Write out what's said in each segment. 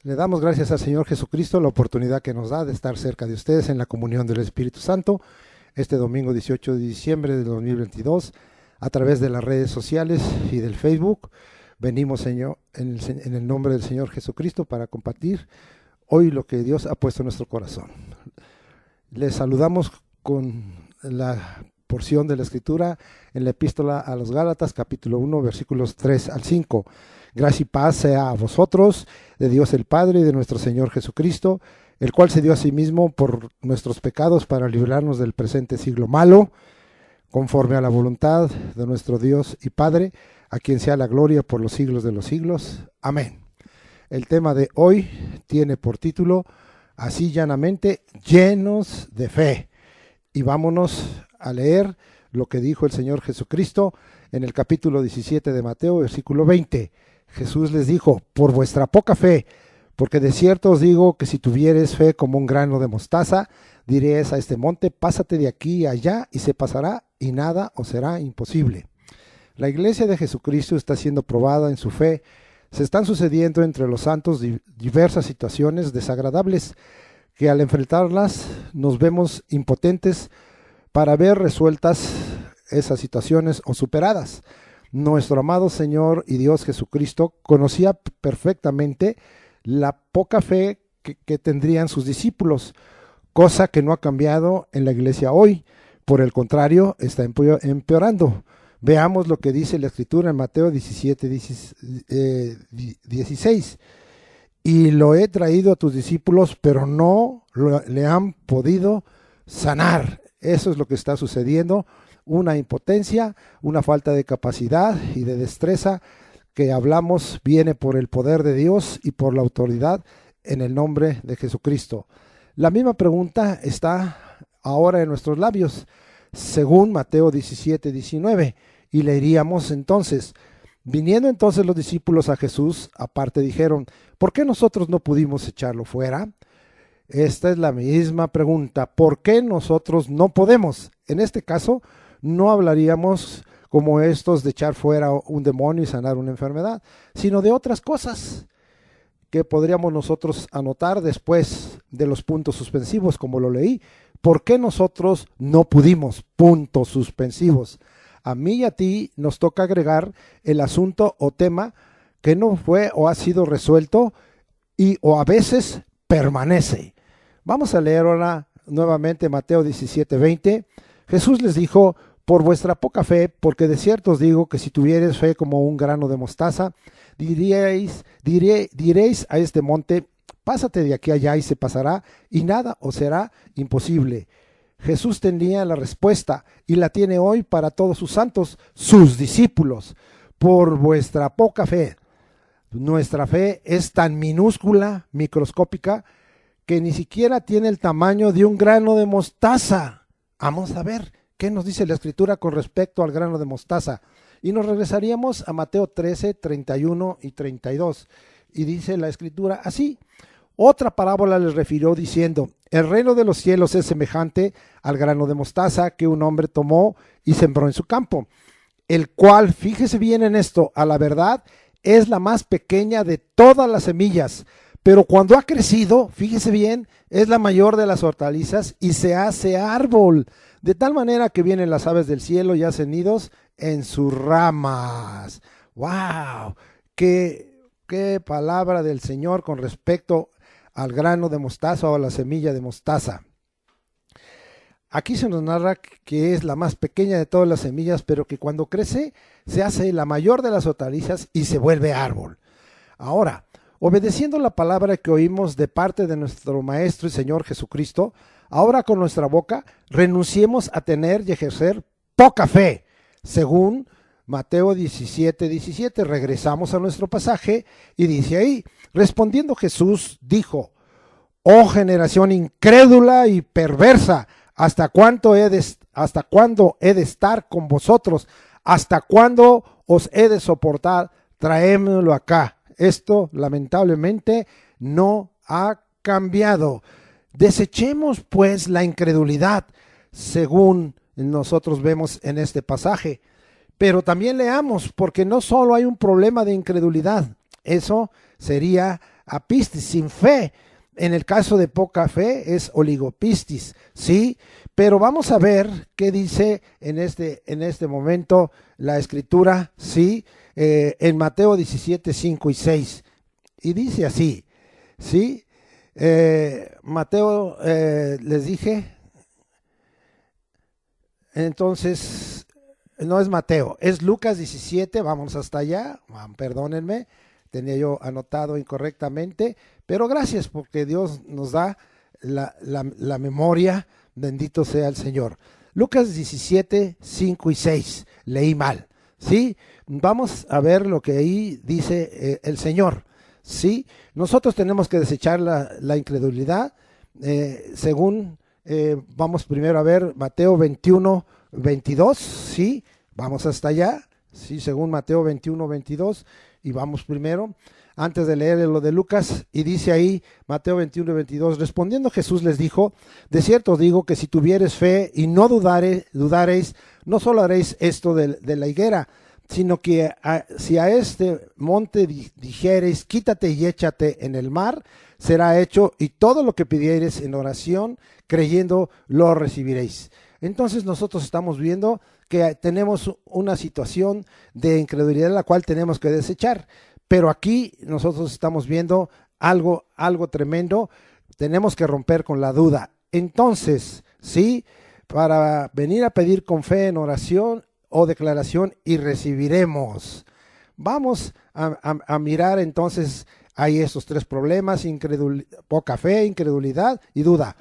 Le damos gracias al Señor Jesucristo la oportunidad que nos da de estar cerca de ustedes en la comunión del Espíritu Santo este domingo 18 de diciembre de 2022 a través de las redes sociales y del Facebook. Venimos, Señor, en el nombre del Señor Jesucristo para compartir hoy lo que Dios ha puesto en nuestro corazón. Les saludamos con la porción de la Escritura en la Epístola a los Gálatas, capítulo 1, versículos 3 al 5. Gracia y paz sea a vosotros, de Dios el Padre y de nuestro Señor Jesucristo, el cual se dio a sí mismo por nuestros pecados para librarnos del presente siglo malo, conforme a la voluntad de nuestro Dios y Padre, a quien sea la gloria por los siglos de los siglos. Amén. El tema de hoy tiene por título, así llanamente, llenos de fe. Y vámonos a leer lo que dijo el Señor Jesucristo en el capítulo 17 de Mateo, versículo 20. Jesús les dijo, por vuestra poca fe, porque de cierto os digo que si tuviereis fe como un grano de mostaza, diréis a este monte, pásate de aquí a allá y se pasará y nada os será imposible. La iglesia de Jesucristo está siendo probada en su fe. Se están sucediendo entre los santos diversas situaciones desagradables que al enfrentarlas nos vemos impotentes para ver resueltas esas situaciones o superadas. Nuestro amado Señor y Dios Jesucristo conocía perfectamente la poca fe que tendrían sus discípulos, cosa que no ha cambiado en la iglesia hoy. Por el contrario, está empeorando. Veamos lo que dice la Escritura en Mateo 17, 16. Y lo he traído a tus discípulos, pero no le han podido sanar. Eso es lo que está sucediendo. Una impotencia, una falta de capacidad y de destreza que hablamos viene por el poder de Dios y por la autoridad en el nombre de Jesucristo. La misma pregunta está ahora en nuestros labios, según Mateo 17, 19, y leeríamos entonces, viniendo entonces los discípulos a Jesús, aparte dijeron, ¿por qué nosotros no pudimos echarlo fuera? Esta es la misma pregunta, ¿por qué nosotros no podemos? En este caso, no hablaríamos como estos de echar fuera un demonio y sanar una enfermedad, sino de otras cosas que podríamos nosotros anotar después de los puntos suspensivos, como lo leí. ¿Por qué nosotros no pudimos? Puntos suspensivos. A mí y a ti nos toca agregar el asunto o tema que no fue o ha sido resuelto y o a veces permanece. Vamos a leer ahora nuevamente Mateo 17, 20. Jesús les dijo, por vuestra poca fe, porque de cierto os digo que si tuviereis fe como un grano de mostaza, diréis a este monte, pásate de aquí allá y se pasará, y nada os será imposible. Jesús tenía la respuesta y la tiene hoy para todos sus santos, sus discípulos. Por vuestra poca fe. Nuestra fe es tan minúscula, microscópica, que ni siquiera tiene el tamaño de un grano de mostaza. Vamos a ver qué nos dice la Escritura con respecto al grano de mostaza. Y nos regresaríamos a Mateo 13, 31 y 32. Y dice la Escritura así. Otra parábola les refirió diciendo, el reino de los cielos es semejante al grano de mostaza que un hombre tomó y sembró en su campo, el cual, fíjese bien en esto, a la verdad, es la más pequeña de todas las semillas, pero cuando ha crecido, fíjese bien, es la mayor de las hortalizas y se hace árbol, de tal manera que vienen las aves del cielo y hacen nidos en sus ramas. ¡Wow! ¡Qué palabra del Señor con respecto al grano de mostaza o a la semilla de mostaza! Aquí se nos narra que es la más pequeña de todas las semillas, pero que cuando crece se hace la mayor de las hortalizas y se vuelve árbol. Ahora, obedeciendo la palabra que oímos de parte de nuestro Maestro y Señor Jesucristo, ahora con nuestra boca renunciemos a tener y ejercer poca fe, según Mateo 17, 17. Regresamos a nuestro pasaje y dice ahí, respondiendo Jesús dijo, oh generación incrédula y perversa, ¿hasta cuándo he de estar con vosotros? ¿Hasta cuándo os he de soportar? Traémoslo acá. Esto lamentablemente no ha cambiado. Desechemos pues la incredulidad, según nosotros vemos en este pasaje. Pero también leamos, porque no solo hay un problema de incredulidad, eso sería apistis, sin fe. En el caso de poca fe es oligopistis, ¿sí? Pero vamos a ver qué dice en este momento la escritura, ¿sí? En Mateo 17, 5 y 6. Y dice así, ¿sí? Mateo, les dije, entonces, no es Mateo, es Lucas 17, vamos hasta allá, perdónenme, tenía yo anotado incorrectamente, pero gracias porque Dios nos da la memoria, bendito sea el Señor. Lucas 17, 5 y 6, leí mal, ¿sí? Vamos a ver lo que ahí dice el Señor, ¿sí? Nosotros tenemos que desechar la incredulidad, según, vamos primero a ver Mateo 21, 22, ¿sí? Vamos hasta allá, ¿sí? Según Mateo 21, 22, y vamos primero, antes de leer lo de Lucas, y dice ahí, Mateo 21, 22, respondiendo Jesús les dijo, de cierto os digo que si tuviereis fe y no dudareis, no solo haréis esto de la higuera, sino que si a este monte dijereis, quítate y échate en el mar, será hecho, y todo lo que pidiereis en oración, creyendo, lo recibiréis. Entonces nosotros estamos viendo que tenemos una situación de incredulidad la cual tenemos que desechar, pero aquí nosotros estamos viendo algo tremendo, tenemos que romper con la duda. Entonces, sí, para venir a pedir con fe en oración o declaración y recibiremos. Vamos a mirar entonces, hay esos tres problemas, poca fe, incredulidad y duda.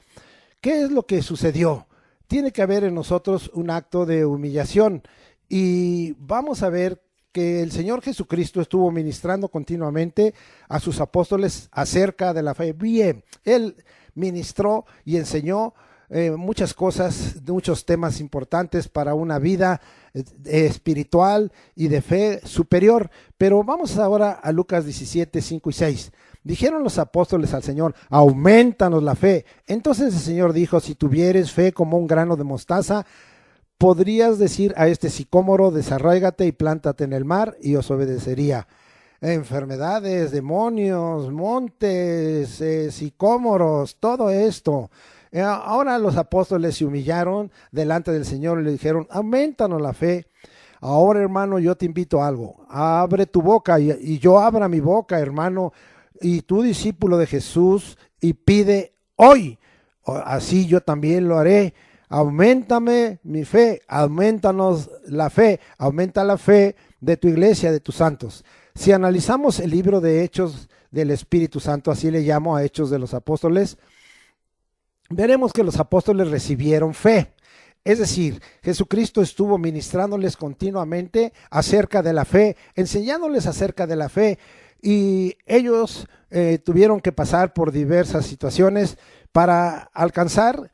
¿Qué es lo que sucedió? Tiene que haber en nosotros un acto de humillación y vamos a ver que el Señor Jesucristo estuvo ministrando continuamente a sus apóstoles acerca de la fe. Bien, Él ministró y enseñó muchas cosas, muchos temas importantes para una vida espiritual y de fe superior. Pero vamos ahora a Lucas 17, 5 y 6. Dijeron los apóstoles al Señor, aumentanos la fe. Entonces el Señor dijo, si tuvieres fe como un grano de mostaza, podrías decir a este sicómoro, desarráigate y plántate en el mar, y os obedecería. Enfermedades, demonios, montes, sicómoros, todo esto. Ahora los apóstoles se humillaron delante del Señor y le dijeron, aumentanos la fe. Ahora, hermano, yo te invito a algo. Abre tu boca y yo abra mi boca, hermano, y tú, discípulo de Jesús, y pide hoy. Así yo también lo haré. Auméntame mi fe, aumentanos la fe, aumenta la fe de tu iglesia, de tus santos. Si analizamos el libro de Hechos del Espíritu Santo, así le llamo a Hechos de los Apóstoles, veremos que los apóstoles recibieron fe. Es decir, Jesucristo estuvo ministrándoles continuamente acerca de la fe, enseñándoles acerca de la fe, y ellos tuvieron que pasar por diversas situaciones para alcanzar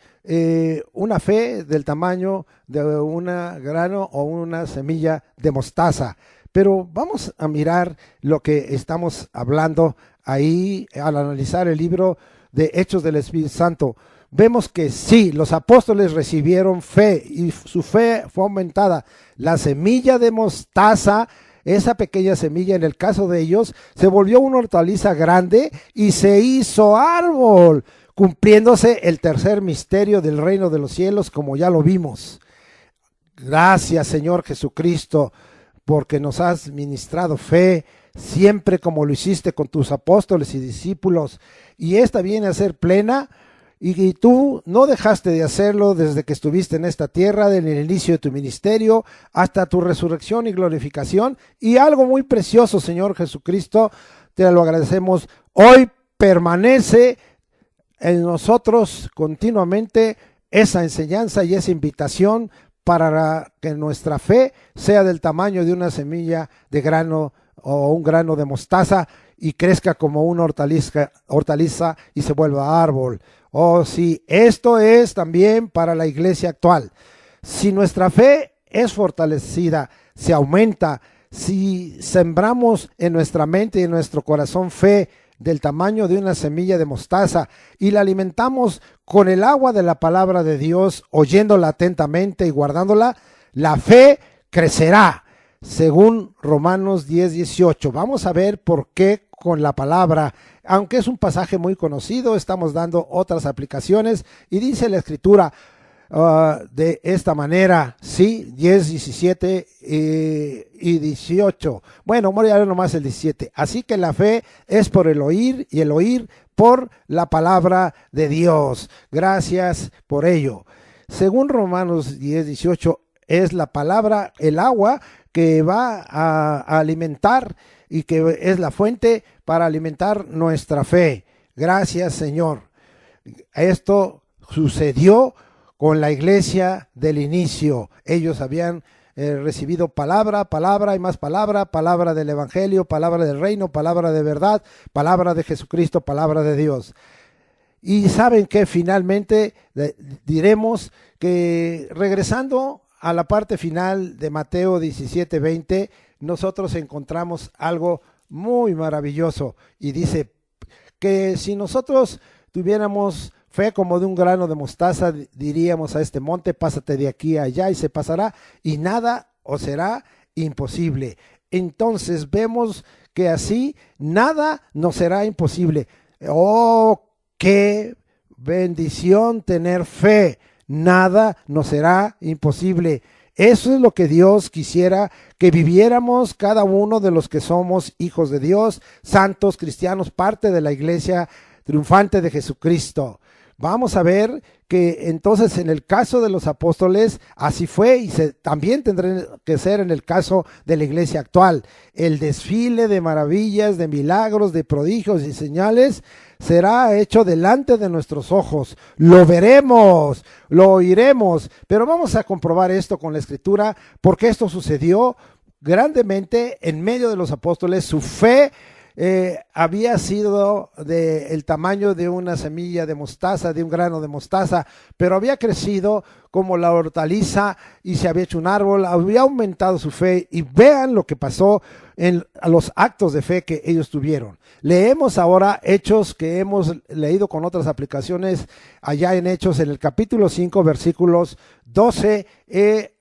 una fe del tamaño de un grano o una semilla de mostaza. Pero vamos a mirar lo que estamos hablando ahí al analizar el libro de Hechos del Espíritu Santo. Vemos que sí, los apóstoles recibieron fe y su fe fue aumentada. La semilla de mostaza, esa pequeña semilla en el caso de ellos, se volvió una hortaliza grande y se hizo árbol, cumpliéndose el tercer misterio del reino de los cielos, como ya lo vimos. Gracias, Señor Jesucristo, porque nos has ministrado fe, siempre como lo hiciste con tus apóstoles y discípulos, y esta viene a ser plena, y tú no dejaste de hacerlo desde que estuviste en esta tierra, desde el inicio de tu ministerio, hasta tu resurrección y glorificación, y algo muy precioso, Señor Jesucristo, te lo agradecemos, hoy permanece en nosotros continuamente esa enseñanza y esa invitación para que nuestra fe sea del tamaño de una semilla de grano o un grano de mostaza y crezca como una hortaliza y se vuelva árbol. Oh, sí, esto es también para la iglesia actual. Si nuestra fe es fortalecida, se aumenta, si sembramos en nuestra mente y en nuestro corazón fe del tamaño de una semilla de mostaza y la alimentamos con el agua de la palabra de Dios, oyéndola atentamente y guardándola, la fe crecerá. según Romanos 10:18. Vamos a ver por qué con la palabra, aunque es un pasaje muy conocido, estamos dando otras aplicaciones y dice la Escritura de esta manera, sí, 10, 17 y 18. Bueno, voy a ver nomás el 17. Así que la fe es por el oír y el oír por la palabra de Dios. Gracias por ello. Según Romanos 10:18, es la palabra, el agua que va a alimentar y que es la fuente para alimentar nuestra fe. Gracias, Señor. Esto sucedió con la iglesia del inicio. Ellos habían recibido palabra y más palabra del evangelio, palabra del reino, palabra de verdad, palabra de Jesucristo, palabra de Dios. Y saben que finalmente diremos que regresando a la parte final de Mateo 17:20, nosotros encontramos algo muy maravilloso y dice que si nosotros tuviéramos fe como de un grano de mostaza, diríamos a este monte, pásate de aquí a allá y se pasará y nada os será imposible. Entonces vemos que así nada nos será imposible. Oh, qué bendición tener fe. Nada nos será imposible. Eso es lo que Dios quisiera que viviéramos cada uno de los que somos hijos de Dios, santos, cristianos, parte de la iglesia triunfante de Jesucristo. Vamos a ver que entonces en el caso de los apóstoles así fue y también tendrá que ser en el caso de la iglesia actual. El desfile de maravillas, de milagros, de prodigios y señales será hecho delante de nuestros ojos. Lo veremos, lo oiremos, pero vamos a comprobar esto con la Escritura porque esto sucedió grandemente en medio de los apóstoles. Su fe había sido del tamaño de una semilla de mostaza, de un grano de mostaza, pero había crecido como la hortaliza y se había hecho un árbol, había aumentado su fe y vean lo que pasó en los actos de fe que ellos tuvieron. Leemos ahora Hechos que hemos leído con otras aplicaciones allá en Hechos en el capítulo 5 versículos 12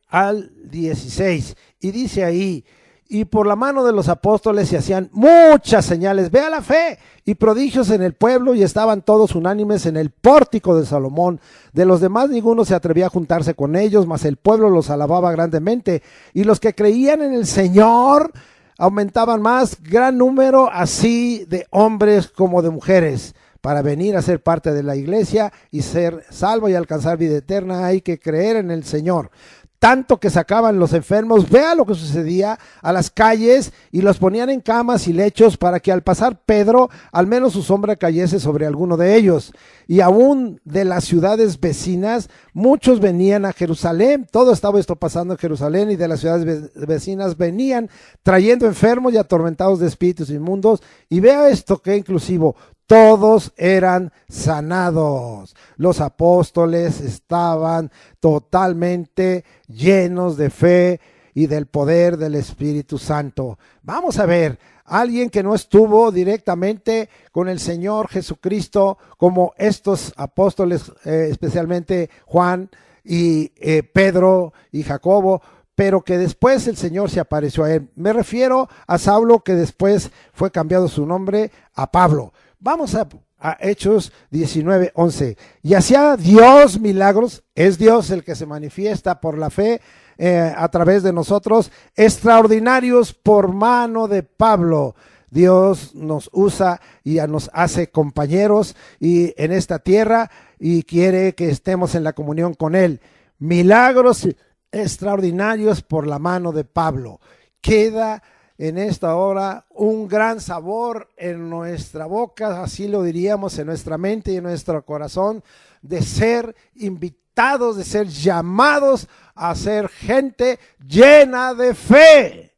al 16 y dice ahí: y por la mano de los apóstoles se hacían muchas señales, vea la fe, y prodigios en el pueblo, y estaban todos unánimes en el pórtico de Salomón. De los demás ninguno se atrevía a juntarse con ellos, mas el pueblo los alababa grandemente, y los que creían en el Señor aumentaban más, gran número así de hombres como de mujeres. Para venir a ser parte de la iglesia y ser salvo y alcanzar vida eterna hay que creer en el Señor. Tanto que sacaban los enfermos, vea lo que sucedía, a las calles y los ponían en camas y lechos para que al pasar Pedro, al menos su sombra cayese sobre alguno de ellos. Y aún de las ciudades vecinas, muchos venían a Jerusalén. Todo estaba esto pasando en Jerusalén y de las ciudades vecinas venían trayendo enfermos y atormentados de espíritus inmundos. Y vea esto que inclusivo, todos eran sanados. Los apóstoles estaban totalmente llenos de fe y del poder del Espíritu Santo. Vamos a ver, alguien que no estuvo directamente con el Señor Jesucristo como estos apóstoles, especialmente Juan y Pedro y Jacobo, pero que después el Señor se apareció a él. Me refiero a Saulo, que después fue cambiado su nombre a Pablo. Vamos a Hechos 19:11. Y hacía Dios milagros, es Dios el que se manifiesta por la fe a través de nosotros, extraordinarios por mano de Pablo. Dios nos usa y nos hace compañeros y en esta tierra y quiere que estemos en la comunión con Él. Milagros extraordinarios por la mano de Pablo. Queda en esta hora un gran sabor en nuestra boca, así lo diríamos, en nuestra mente y en nuestro corazón, de ser invitados, de ser llamados a ser gente llena de fe.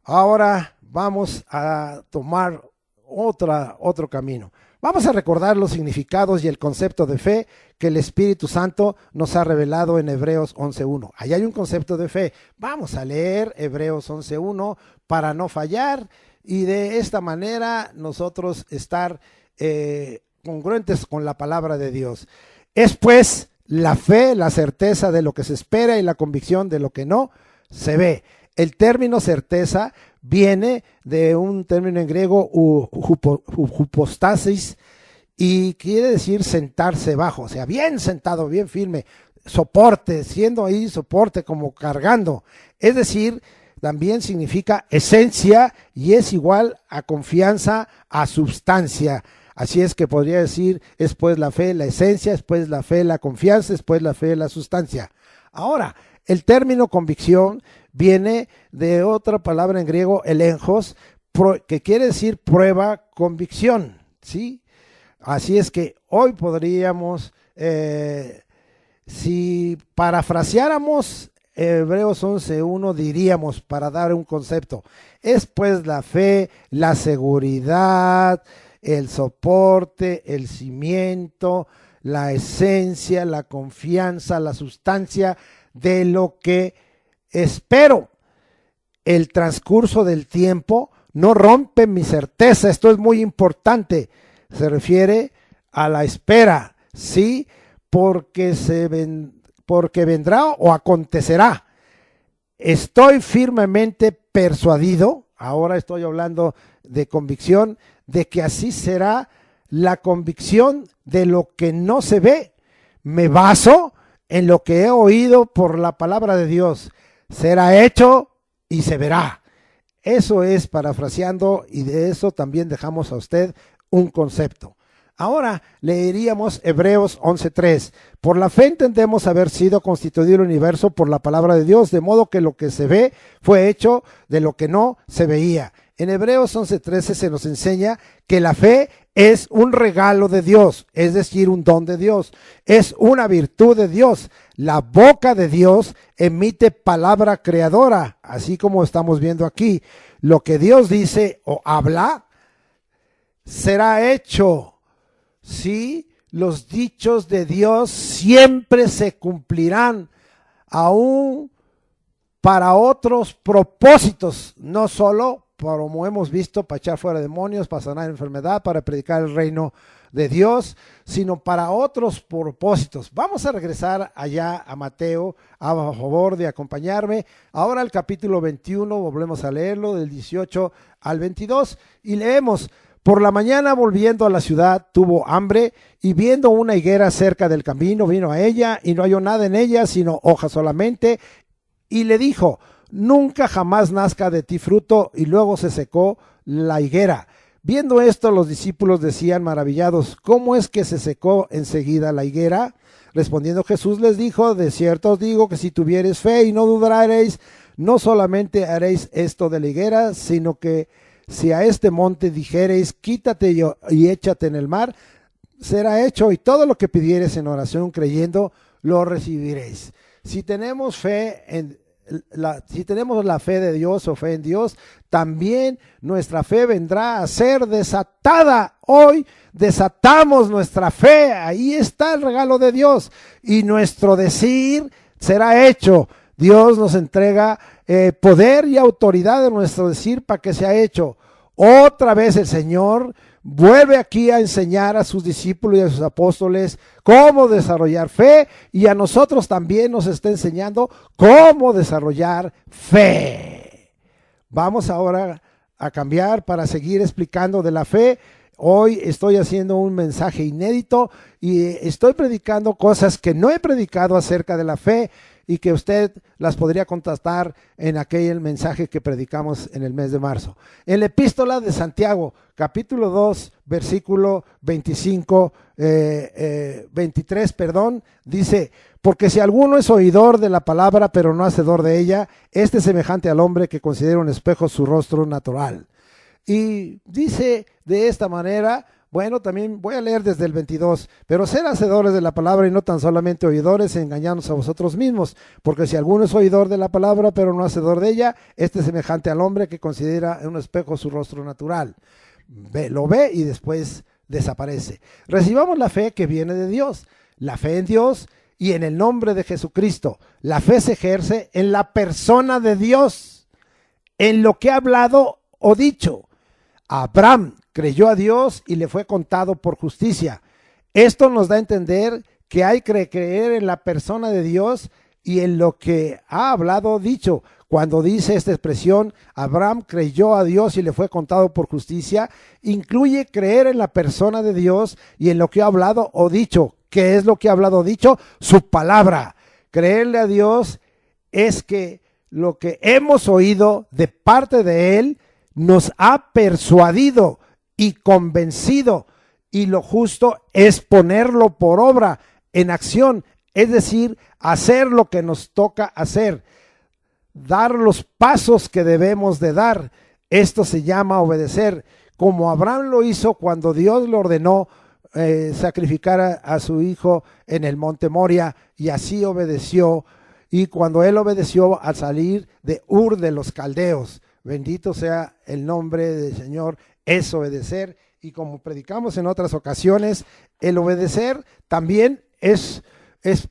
Ahora vamos a tomar otro camino. Vamos a recordar los significados y el concepto de fe que el Espíritu Santo nos ha revelado en Hebreos 11:1. Ahí hay un concepto de fe. Vamos a leer Hebreos 11:1 para no fallar y de esta manera nosotros estar congruentes con la palabra de Dios. Es pues la fe, la certeza de lo que se espera y la convicción de lo que no se ve. El término certeza viene de un término en griego, hypostasis, y quiere decir sentarse bajo, o sea, bien sentado, bien firme, soporte, siendo ahí soporte, como cargando. Es decir, también significa esencia y es igual a confianza, a substancia. Así es que podría decir, es pues la fe, la esencia, es pues la fe, la confianza, es pues la fe, la sustancia. Ahora, el término convicción viene de otra palabra en griego, elenjos, que quiere decir prueba, convicción, ¿sí? Así es que hoy podríamos, si parafraseáramos Hebreos 11:1, diríamos, para dar un concepto, es pues la fe, la seguridad, el soporte, el cimiento, la esencia, la confianza, la sustancia de lo que espero. El transcurso del tiempo no rompe mi certeza. Esto es muy importante. Se refiere a la espera, ¿sí? Porque vendrá o acontecerá. Estoy firmemente persuadido, ahora estoy hablando de convicción, de que así será la convicción de lo que no se ve. Me baso en lo que he oído por la palabra de Dios. Será hecho y se verá. Eso es parafraseando, y de eso también dejamos a usted un concepto. Ahora leeríamos Hebreos 11:3. Por la fe entendemos haber sido constituido el universo por la palabra de Dios, de modo que lo que se ve fue hecho de lo que no se veía. En Hebreos 11:13 se nos enseña que la fe es un regalo de Dios, es decir, un don de Dios, es una virtud de Dios. La boca de Dios emite palabra creadora, así como estamos viendo aquí. Lo que Dios dice o habla será hecho. Sí, los dichos de Dios siempre se cumplirán, aún para otros propósitos, no solo, como hemos visto, para echar fuera demonios, para sanar enfermedad, para predicar el reino de Dios, sino para otros propósitos. Vamos a regresar allá a Mateo, a favor de acompañarme. Ahora el capítulo 21, volvemos a leerlo, del 18 al 22, y leemos: por la mañana, volviendo a la ciudad, tuvo hambre, y viendo una higuera cerca del camino, vino a ella, y no halló nada en ella, sino hojas solamente, y le dijo: nunca jamás nazca de ti fruto. Y luego se secó la higuera. Viendo esto, los discípulos decían maravillados: ¿cómo es que se secó enseguida la higuera? Respondiendo Jesús les dijo: de cierto os digo que si tuviereis fe y no dudareis, no solamente haréis esto de la higuera, sino que si a este monte dijereis: quítate y échate en el mar, será hecho, y todo lo que pidiereis en oración creyendo, lo recibiréis. Si tenemos fe si tenemos la fe de Dios o fe en Dios, también nuestra fe vendrá a ser desatada. Hoy desatamos nuestra fe, ahí está el regalo de Dios, y nuestro decir será hecho. Dios nos entrega poder y autoridad de nuestro decir para que sea hecho. Otra vez el Señor vuelve aquí a enseñar a sus discípulos y a sus apóstoles cómo desarrollar fe, y a nosotros también nos está enseñando cómo desarrollar fe. Vamos ahora a cambiar para seguir explicando de la fe. Hoy estoy haciendo un mensaje inédito y estoy predicando cosas que no he predicado acerca de la fe, y que usted las podría contestar en aquel mensaje que predicamos en el mes de marzo. En la epístola de Santiago, capítulo 2, versículo 23, dice: porque si alguno es oidor de la palabra, pero no hacedor de ella, este es semejante al hombre que considera un espejo su rostro natural. Y dice de esta manera, bueno, también voy a leer desde el 22, pero ser hacedores de la palabra y no tan solamente oidores, engañarnos a vosotros mismos, porque si alguno es oidor de la palabra, pero no hacedor de ella, este es semejante al hombre que considera en un espejo su rostro natural. Lo ve y después desaparece. Recibamos la fe que viene de Dios, la fe en Dios y en el nombre de Jesucristo. La fe se ejerce en la persona de Dios, en lo que ha hablado o dicho. Abraham creyó a Dios y le fue contado por justicia. Esto nos da a entender que hay que creer en la persona de Dios y en lo que ha hablado o dicho. cuando dice esta expresión, Abraham creyó a Dios y le fue contado por justicia, incluye creer en la persona de Dios y en lo que ha hablado o dicho. ¿Qué es lo que ha hablado o dicho? Su palabra. Creerle a Dios es que lo que hemos oído de parte de Él nos ha persuadido y convencido, y lo justo es ponerlo por obra, en acción, es decir, hacer lo que nos toca hacer, dar los pasos que debemos de dar. Esto se llama obedecer, como Abraham lo hizo cuando Dios le ordenó sacrificar a su hijo en el monte Moria, y así obedeció. Y cuando él obedeció al salir de Ur de los Caldeos, bendito sea el nombre del Señor, es obedecer. Y como predicamos en otras ocasiones, el obedecer también es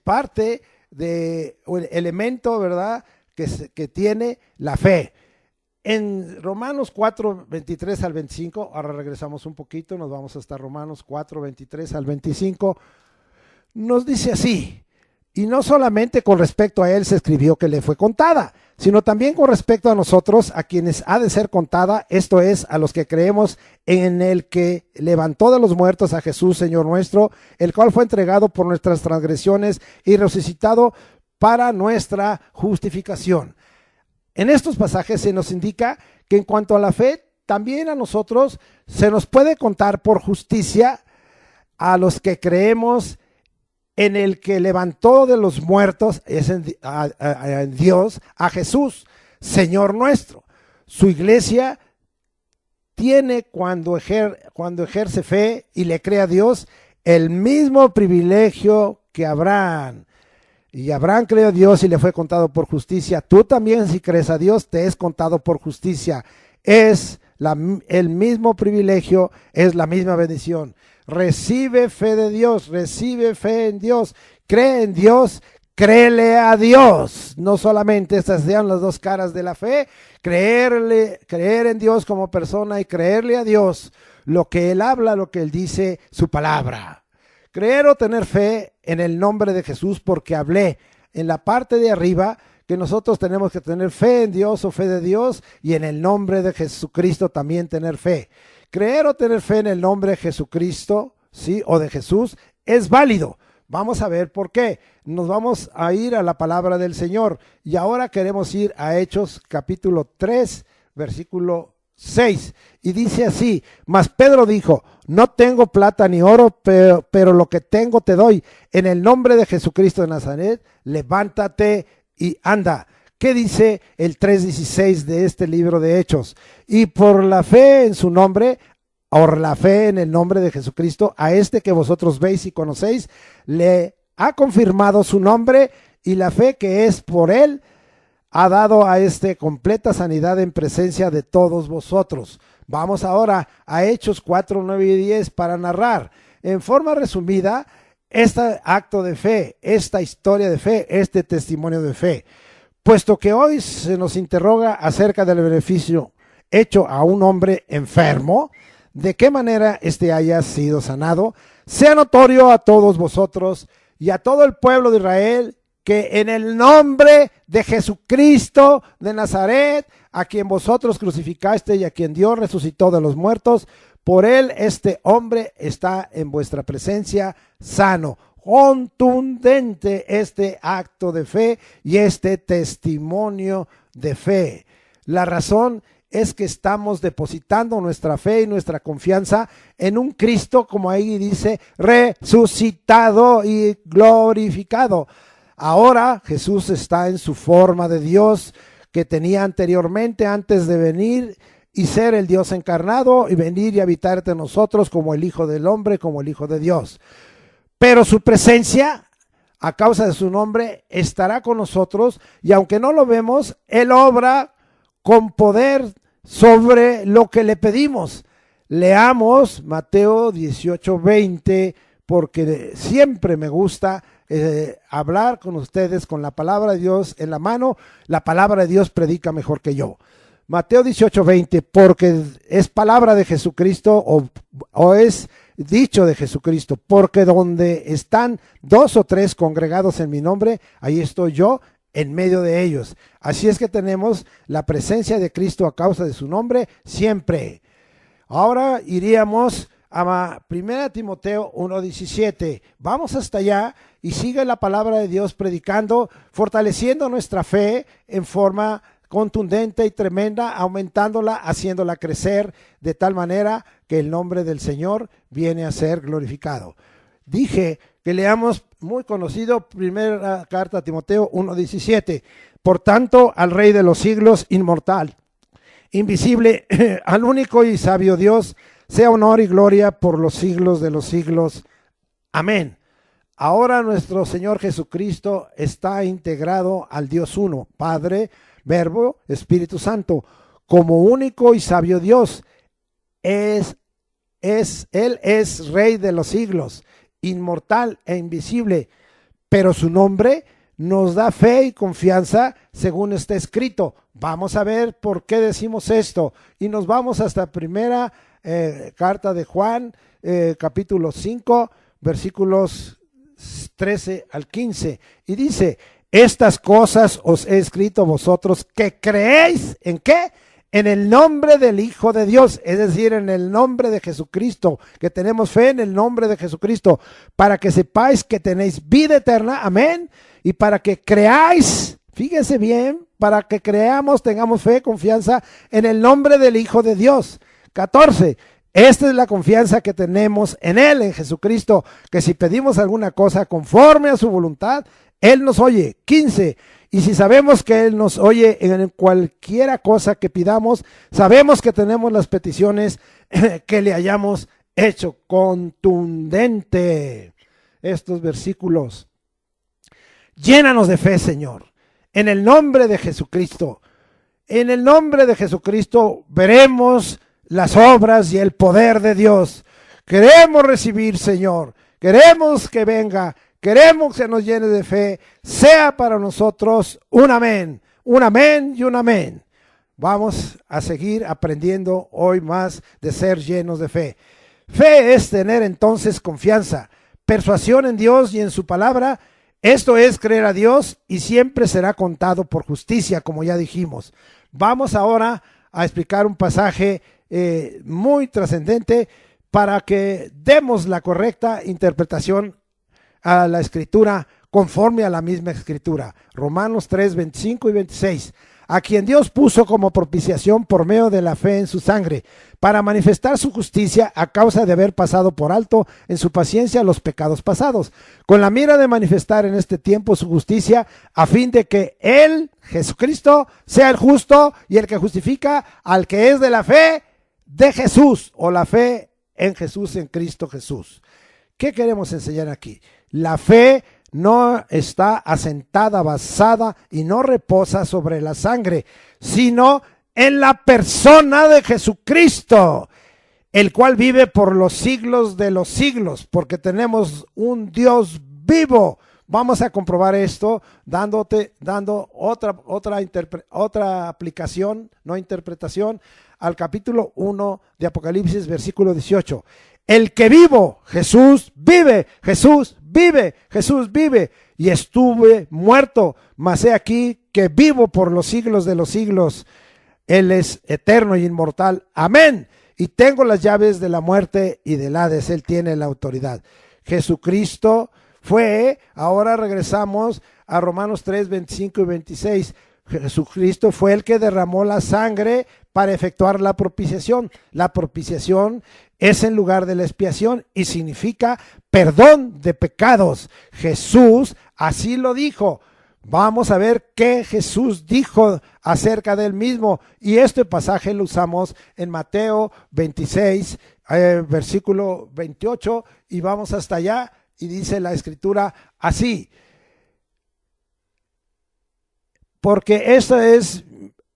parte de un elemento, ¿verdad?, que tiene la fe. En Romanos 4, 23 al 25, ahora regresamos un poquito, nos vamos hasta Romanos 4, 23 al 25, nos dice así: y no solamente con respecto a él se escribió que le fue contada, sino también con respecto a nosotros, a quienes ha de ser contada, esto es, a los que creemos en el que levantó de los muertos a Jesús, Señor nuestro, el cual fue entregado por nuestras transgresiones y resucitado para nuestra justificación. En estos pasajes se nos indica que en cuanto a la fe, también a nosotros se nos puede contar por justicia a los que creemos en el que levantó de los muertos, es en Dios, a Jesús, Señor nuestro. Su iglesia tiene, cuando ejerce fe y le cree a Dios, el mismo privilegio que Abraham. Y Abraham creyó a Dios y le fue contado por justicia. Tú también, si crees a Dios, te es contado por justicia. Es el mismo privilegio, es la misma bendición. Recibe fe de Dios, recibe fe en Dios, cree en Dios, créele a Dios. No solamente estas sean las dos caras de la fe, creer en Dios como persona y creerle a Dios lo que Él habla, lo que Él dice, su palabra. Creer o tener fe en el nombre de Jesús, porque hablé en la parte de arriba que nosotros tenemos que tener fe en Dios o fe de Dios, y en el nombre de Jesucristo también tener fe. Creer o tener fe en el nombre de Jesucristo, ¿sí?, o de Jesús, es válido. Vamos a ver por qué. Nos vamos a ir a la palabra del Señor, y ahora queremos ir a Hechos capítulo 3, versículo 6, y dice así: mas Pedro dijo: no tengo plata ni oro, pero lo que tengo te doy. En el nombre de Jesucristo de Nazaret, levántate y anda. ¿Qué dice el 3:16 de este libro de Hechos? Y por la fe en su nombre, por la fe en el nombre de Jesucristo, a este que vosotros veis y conocéis, le ha confirmado su nombre, y la fe que es por él ha dado a este completa sanidad en presencia de todos vosotros. Vamos ahora a Hechos 4, 9 y 10 para narrar en forma resumida este acto de fe, esta historia de fe, este testimonio de fe. Puesto que hoy se nos interroga acerca del beneficio hecho a un hombre enfermo, de qué manera éste haya sido sanado, sea notorio a todos vosotros y a todo el pueblo de Israel que en el nombre de Jesucristo de Nazaret, a quien vosotros crucificaste y a quien Dios resucitó de los muertos, por él este hombre está en vuestra presencia sano. Contundente este acto de fe y este testimonio de fe. La razón es que estamos depositando nuestra fe y nuestra confianza en un Cristo, como ahí dice, resucitado y glorificado. Ahora Jesús está en su forma de Dios que tenía anteriormente, antes de venir y ser el Dios encarnado y venir y habitar entre nosotros como el Hijo del Hombre, como el Hijo de Dios. Pero su presencia, a causa de su nombre, estará con nosotros, y aunque no lo vemos, Él obra con poder sobre lo que le pedimos. Leamos Mateo 18:20, porque siempre me gusta hablar con ustedes con la palabra de Dios en la mano. La palabra de Dios predica mejor que yo. Mateo 18:20, porque es palabra de Jesucristo o es dicho de Jesucristo, porque donde están 2 o 3 congregados en mi nombre, ahí estoy yo en medio de ellos. Así es que tenemos la presencia de Cristo a causa de su nombre siempre. Ahora iríamos a 1 Timoteo 1:17. Vamos hasta allá y sigue la palabra de Dios predicando, fortaleciendo nuestra fe en forma contundente y tremenda, aumentándola, haciéndola crecer de tal manera que el nombre del Señor viene a ser glorificado. Dije que leamos muy conocido, primera carta a Timoteo 1:17. Por tanto, al Rey de los siglos, inmortal, invisible, al único y sabio Dios, sea honor y gloria por los siglos de los siglos. Amén. Ahora nuestro Señor Jesucristo está integrado al Dios uno, Padre, Verbo, Espíritu Santo, como único y sabio Dios. Él es Rey de los siglos, inmortal e invisible, pero su nombre nos da fe y confianza según está escrito. Vamos a ver por qué decimos esto y nos vamos hasta primera carta de Juan, capítulo 5, versículos 13 al 15, y dice: estas cosas os he escrito vosotros que creéis ¿en qué? En el nombre del Hijo de Dios, es decir, en el nombre de Jesucristo, que tenemos fe en el nombre de Jesucristo, para que sepáis que tenéis vida eterna, amén, y para que creáis, fíjense bien, para que creamos, tengamos fe, confianza en el nombre del Hijo de Dios. 14. Esta es la confianza que tenemos en Él, en Jesucristo, que si pedimos alguna cosa conforme a su voluntad, Él nos oye. 15. Y si sabemos que Él nos oye en cualquiera cosa que pidamos, sabemos que tenemos las peticiones que le hayamos hecho. Contundente estos versículos. Llénanos de fe, Señor, en el nombre de Jesucristo. En el nombre de Jesucristo veremos las obras y el poder de Dios. Queremos recibir, Señor. Queremos que venga. Queremos que nos llene de fe. Sea para nosotros un amén y un amén. Vamos a seguir aprendiendo hoy más de ser llenos de fe. Fe es tener entonces confianza, persuasión en Dios y en su palabra. Esto es creer a Dios y siempre será contado por justicia, como ya dijimos. Vamos ahora a explicar un pasaje muy trascendente para que demos la correcta interpretación a la escritura conforme a la misma escritura. Romanos 3, 25 y 26. A quien Dios puso como propiciación por medio de la fe en su sangre, para manifestar su justicia a causa de haber pasado por alto en su paciencia los pecados pasados, con la mira de manifestar en este tiempo su justicia, a fin de que Él, Jesucristo, sea el justo y el que justifica al que es de la fe de Jesús, o la fe en Jesús, en Cristo Jesús. ¿Qué queremos enseñar aquí? La fe no está asentada, basada y no reposa sobre la sangre, sino en la persona de Jesucristo, el cual vive por los siglos de los siglos, porque tenemos un Dios vivo. Vamos a comprobar esto dando otra aplicación, no interpretación, al capítulo 1 de Apocalipsis, versículo 18. El que vivo, Jesús vive, Jesús vive, Jesús vive, y estuve muerto, mas he aquí que vivo por los siglos de los siglos. Él es eterno y inmortal, amén, y tengo las llaves de la muerte y del Hades. Él tiene la autoridad. Jesucristo fue, ahora regresamos a Romanos 3, 25 y 26. Jesucristo fue el que derramó la sangre para efectuar la propiciación. La propiciación es en lugar de la expiación y significa perdón de pecados. Jesús así lo dijo. Vamos a ver qué Jesús dijo acerca de él mismo, y este pasaje lo usamos en Mateo 26, versículo 28, y vamos hasta allá, y dice la escritura así: porque esta es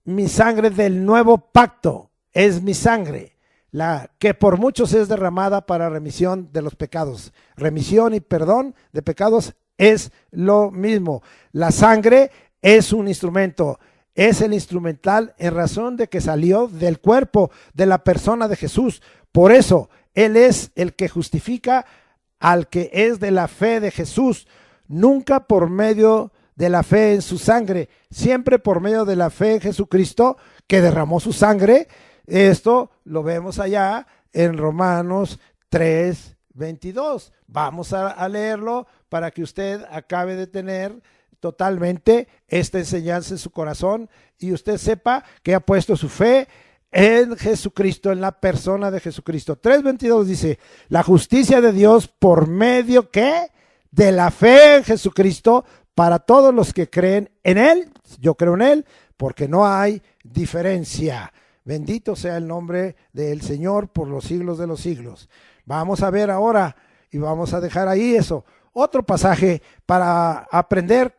mi sangre del nuevo pacto, es mi sangre, la que por muchos es derramada para remisión de los pecados. Remisión y perdón de pecados es lo mismo. La sangre es un instrumento, es el instrumental en razón de que salió del cuerpo de la persona de Jesús. Por eso, Él es el que justifica al que es de la fe de Jesús, nunca por medio de la fe en su sangre, siempre por medio de la fe en Jesucristo que derramó su sangre. Esto lo vemos allá en Romanos 3:22. Vamos a leerlo para que usted acabe de tener totalmente esta enseñanza en su corazón y usted sepa que ha puesto su fe en Jesucristo, en la persona de Jesucristo. 3:22 dice: la justicia de Dios por medio ¿qué? De la fe en Jesucristo para todos los que creen en Él. Yo creo en Él porque no hay diferencia. Bendito sea el nombre del Señor por los siglos de los siglos. Vamos a ver ahora y vamos a dejar ahí eso. Otro pasaje para aprender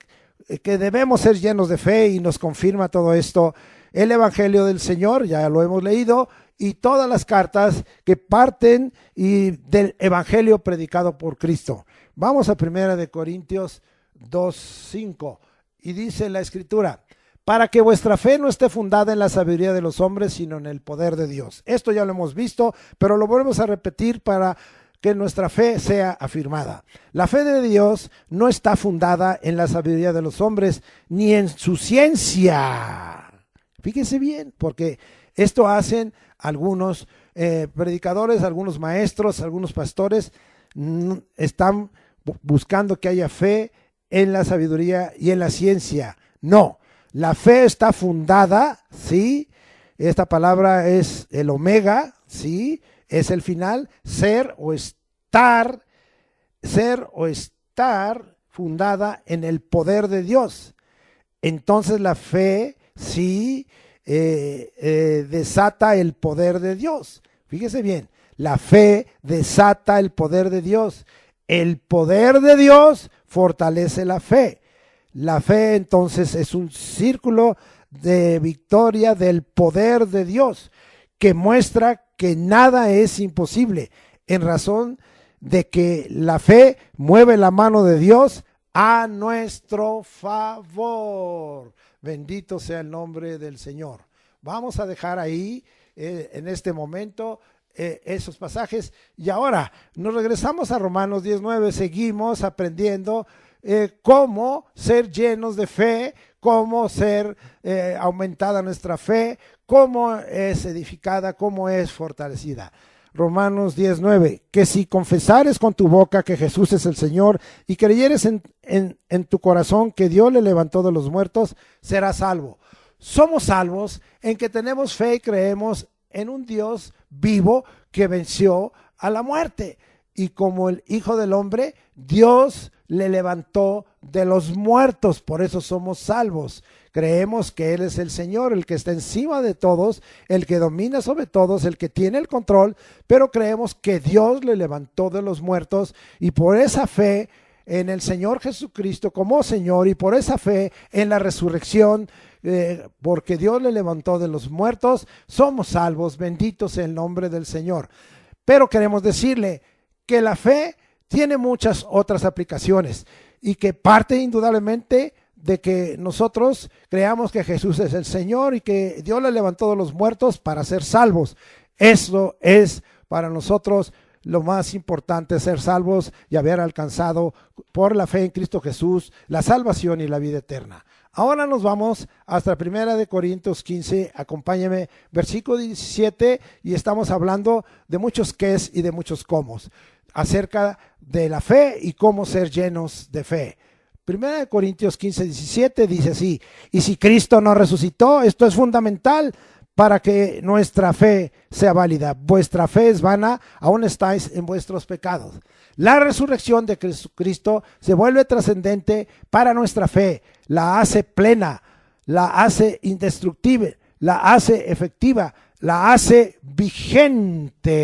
que debemos ser llenos de fe y nos confirma todo esto. El Evangelio del Señor, ya lo hemos leído, y todas las cartas que parten del Evangelio predicado por Cristo. Vamos a 1 Corintios 2:5 y dice la Escritura: para que vuestra fe no esté fundada en la sabiduría de los hombres, sino en el poder de Dios. Esto ya lo hemos visto, pero lo volvemos a repetir para que nuestra fe sea afirmada. La fe de Dios no está fundada en la sabiduría de los hombres, ni en su ciencia. Fíjese bien, porque esto hacen algunos predicadores, algunos maestros, algunos pastores, están buscando que haya fe en la sabiduría y en la ciencia. No, la fe está fundada, ¿sí? Esta palabra es el omega, ¿sí? Es el final, ser o estar fundada en el poder de Dios. Entonces la fe sí desata el poder de Dios. Fíjese bien, la fe desata el poder de Dios. El poder de Dios fortalece la fe. La fe entonces es un círculo de victoria del poder de Dios que muestra que nada es imposible, en razón de que la fe mueve la mano de Dios a nuestro favor. Bendito sea el nombre del Señor. Vamos a dejar ahí en este momento esos pasajes y ahora nos regresamos a Romanos 19. Seguimos aprendiendo cómo ser llenos de fe, cómo ser aumentada nuestra fe, cómo es edificada, cómo es fortalecida. Romanos 19, que si confesares con tu boca que Jesús es el Señor y creyeres en tu corazón que Dios le levantó de los muertos, serás salvo. Somos salvos en que tenemos fe y creemos en un Dios vivo que venció a la muerte. Y como el Hijo del Hombre, Dios le levantó de los muertos, por eso somos salvos. Creemos que Él es el Señor, el que está encima de todos, el que domina sobre todos, el que tiene el control, pero creemos que Dios le levantó de los muertos y por esa fe en el Señor Jesucristo como Señor y por esa fe en la resurrección, porque Dios le levantó de los muertos, somos salvos, bendito sea el nombre del Señor. Pero queremos decirle que la fe tiene muchas otras aplicaciones y que parte indudablemente de que nosotros creamos que Jesús es el Señor y que Dios le levantó de los muertos para ser salvos. Eso es para nosotros lo más importante, ser salvos y haber alcanzado por la fe en Cristo Jesús la salvación y la vida eterna. Ahora nos vamos hasta 1 Corintios 15, acompáñeme, versículo 17, y estamos hablando de muchos qués y de muchos cómo, acerca de la fe y cómo ser llenos de fe. 1 Corintios 15, 17 dice así: y si Cristo no resucitó, esto es fundamental para que nuestra fe sea válida. Vuestra fe es vana, aún estáis en vuestros pecados. La resurrección de Cristo se vuelve trascendente para nuestra fe, la hace plena, la hace indestructible, la hace efectiva, la hace vigente.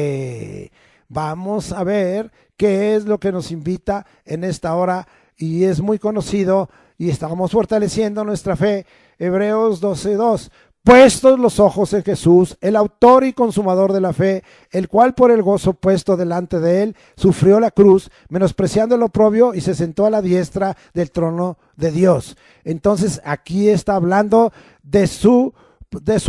Vamos a ver qué es lo que nos invita en esta hora y es muy conocido y estamos fortaleciendo nuestra fe. Hebreos 12:2. Puestos los ojos en Jesús, el autor y consumador de la fe, el cual por el gozo puesto delante de él sufrió la cruz, menospreciando el oprobio, y se sentó a la diestra del trono de Dios. Entonces aquí está hablando de su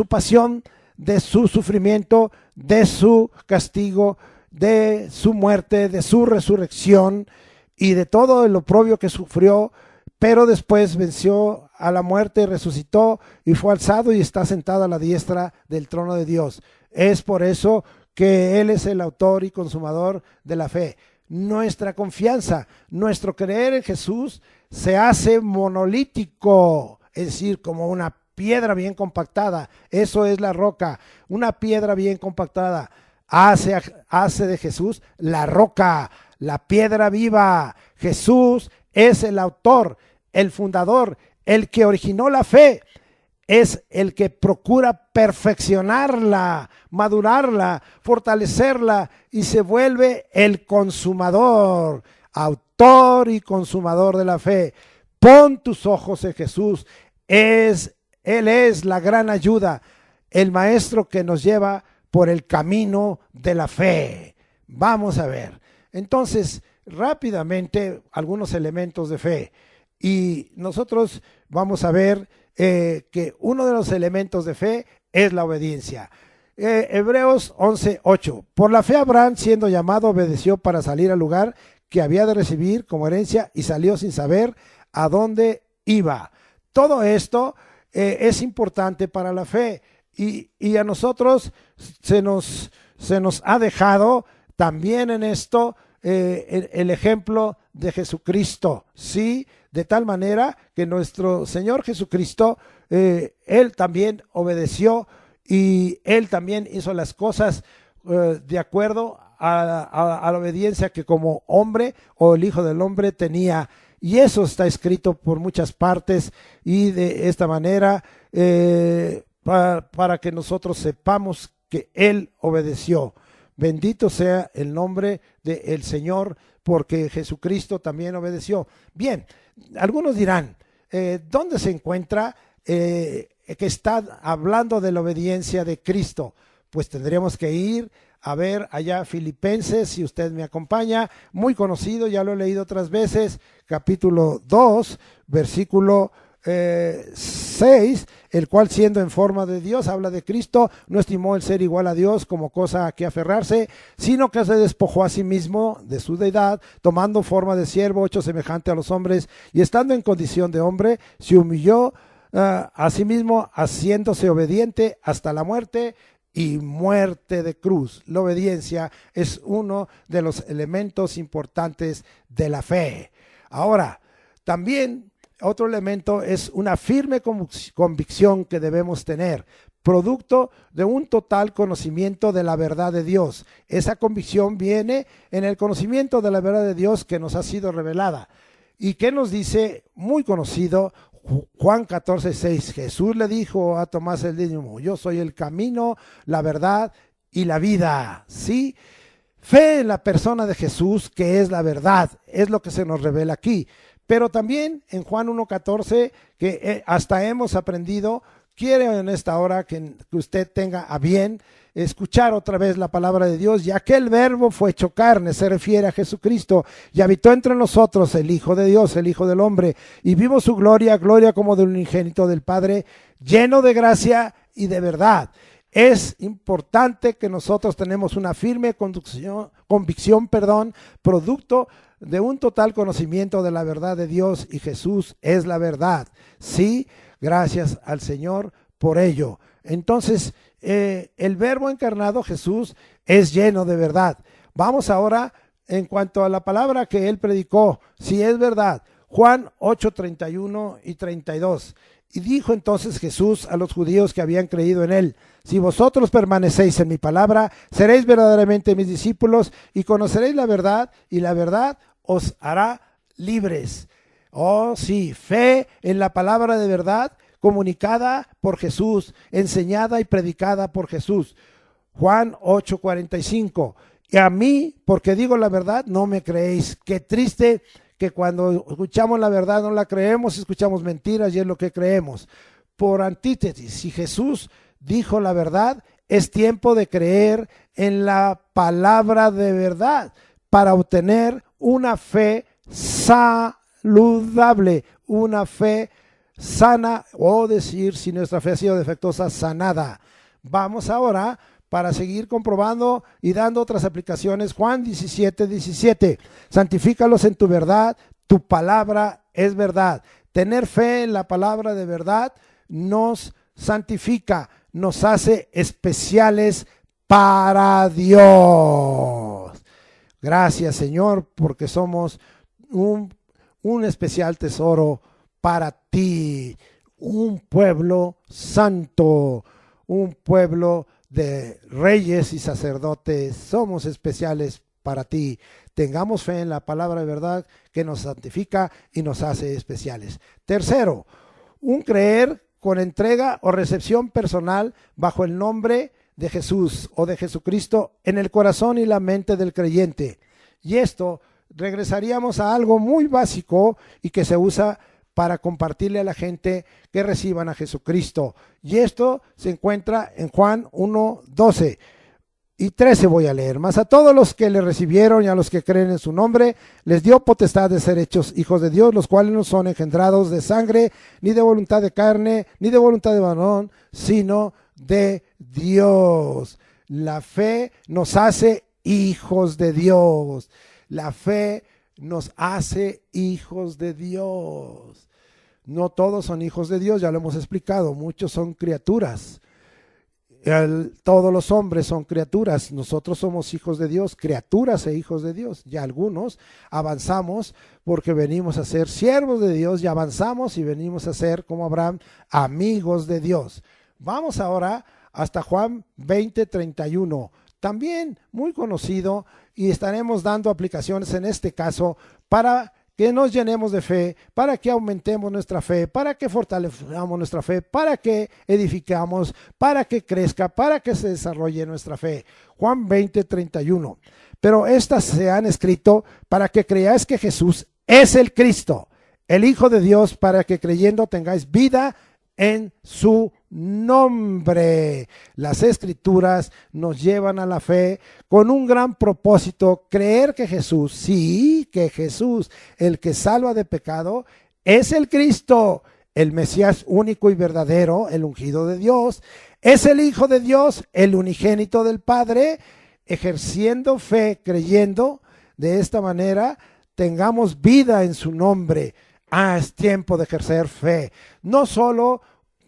pasión, de su sufrimiento, de su castigo, de su muerte, de su resurrección y de todo el oprobio que sufrió pero después venció a la muerte, resucitó y fue alzado y está sentado a la diestra del trono de Dios. Es por eso que Él es el autor y consumador de la fe. Nuestra confianza, nuestro creer en Jesús se hace monolítico, es decir, como una piedra bien compactada. Eso es la roca, una piedra bien compactada. Hace de Jesús la roca, la piedra viva. Jesús es el autor, el fundador, el que originó la fe. Es el que procura perfeccionarla, madurarla, fortalecerla y se vuelve el consumador, autor y consumador de la fe. Pon tus ojos en Jesús. Él es la gran ayuda, el maestro que nos lleva por el camino de la fe. Vamos a ver. Entonces, rápidamente, algunos elementos de fe. Y nosotros vamos a ver que uno de los elementos de fe es la obediencia. Hebreos 11:8. Por la fe Abraham, siendo llamado, obedeció para salir al lugar que había de recibir como herencia y salió sin saber a dónde iba. Todo esto es importante para la fe y a nosotros se nos ha dejado también en esto el ejemplo de Jesucristo, ¿sí? De tal manera que nuestro Señor Jesucristo, Él también obedeció y Él también hizo las cosas de acuerdo a la obediencia que como hombre o el Hijo del Hombre tenía. Y eso está escrito por muchas partes y de esta manera para que nosotros sepamos que Él obedeció. Bendito sea el nombre del Señor, porque Jesucristo también obedeció. Bien, algunos dirán, ¿dónde se encuentra que está hablando de la obediencia de Cristo? Pues tendríamos que ir a ver allá Filipenses, si usted me acompaña, muy conocido, ya lo he leído otras veces, capítulo 2, versículo 6, el cual siendo en forma de Dios, habla de Cristo, no estimó el ser igual a Dios como cosa a que aferrarse, sino que se despojó a sí mismo de su deidad, tomando forma de siervo, hecho semejante a los hombres, y estando en condición de hombre, se humilló a sí mismo, haciéndose obediente hasta la muerte y muerte de cruz. La obediencia es uno de los elementos importantes de la fe. Ahora, también otro elemento es una firme convicción que debemos tener, producto de un total conocimiento de la verdad de Dios. Esa convicción viene en el conocimiento de la verdad de Dios que nos ha sido revelada. ¿Y qué nos dice? Muy conocido, Juan 14:6. Jesús le dijo a Tomás el Dídimo: yo soy el camino, la verdad y la vida. ¿Sí? Fe en la persona de Jesús, que es la verdad, es lo que se nos revela aquí. Pero también en Juan 1:14, que hasta hemos aprendido, quiero en esta hora que usted tenga a bien escuchar otra vez la palabra de Dios. Y aquel verbo fue hecho carne, se refiere a Jesucristo, y habitó entre nosotros el Hijo de Dios, el Hijo del Hombre, y vimos su gloria, gloria como del unigénito del Padre, lleno de gracia y de verdad. Es importante que nosotros tenemos una firme convicción, producto de un total conocimiento de la verdad de Dios, y Jesús es la verdad. Sí, gracias al Señor por ello. Entonces, el verbo encarnado, Jesús, es lleno de verdad. Vamos ahora en cuanto a la palabra que él predicó, si es verdad. Juan 8:31 y 32. Y dijo entonces Jesús a los judíos que habían creído en él: si vosotros permanecéis en mi palabra, seréis verdaderamente mis discípulos y conoceréis la verdad, y la verdad os hará libres. Oh, sí, fe en la palabra de verdad, comunicada por Jesús, enseñada y predicada por Jesús. Juan 8:45. Y a mí, porque digo la verdad, no me creéis. Qué triste que cuando escuchamos la verdad no la creemos, escuchamos mentiras y es lo que creemos. Por antítesis, si Jesús dijo la verdad, es tiempo de creer en la palabra de verdad para obtener una fe saludable, una fe sana, o decir, si nuestra fe ha sido defectuosa, sanada. Vamos ahora para seguir comprobando y dando otras aplicaciones. Juan 17:17. Santifícalos en tu verdad, tu palabra es verdad. Tener fe en la palabra de verdad nos santifica, nos hace especiales para Dios. Gracias, Señor, porque somos un especial tesoro para ti, un pueblo santo, un pueblo de reyes y sacerdotes. Somos especiales para ti. Tengamos fe en la palabra de verdad que nos santifica y nos hace especiales. Tercero, un creer con entrega o recepción personal bajo el nombre de Jesús o de Jesucristo en el corazón y la mente del creyente. Y esto regresaríamos a algo muy básico y que se usa para compartirle a la gente que reciban a Jesucristo. Y esto se encuentra en Juan 1:12 y 13 voy a leer. Mas a todos los que le recibieron y a los que creen en su nombre, les dio potestad de ser hechos hijos de Dios, los cuales no son engendrados de sangre, ni de voluntad de carne, ni de voluntad de varón, sino de Dios. La fe nos hace hijos de Dios. La fe nos hace hijos de Dios. No todos son hijos de Dios, ya lo hemos explicado, muchos son criaturas. Todos los hombres son criaturas, nosotros somos hijos de Dios, criaturas e hijos de Dios. Ya algunos avanzamos porque venimos a ser siervos de Dios y avanzamos y venimos a ser, como Abraham, amigos de Dios. Vamos ahora hasta Juan 20:31, también muy conocido, y estaremos dando aplicaciones en este caso para que nos llenemos de fe, para que aumentemos nuestra fe, para que fortalezcamos nuestra fe, para que edificamos, para que crezca, para que se desarrolle nuestra fe. Juan 20:31. Pero estas se han escrito para que creáis que Jesús es el Cristo, el Hijo de Dios, para que creyendo tengáis vida en su nombre. Las Escrituras nos llevan a la fe con un gran propósito: creer que Jesús, sí, que Jesús, el que salva de pecado, es el Cristo, el Mesías único y verdadero, el ungido de Dios, es el Hijo de Dios, el unigénito del Padre. Ejerciendo fe, creyendo de esta manera, tengamos vida en su nombre. Es tiempo de ejercer fe. No solo,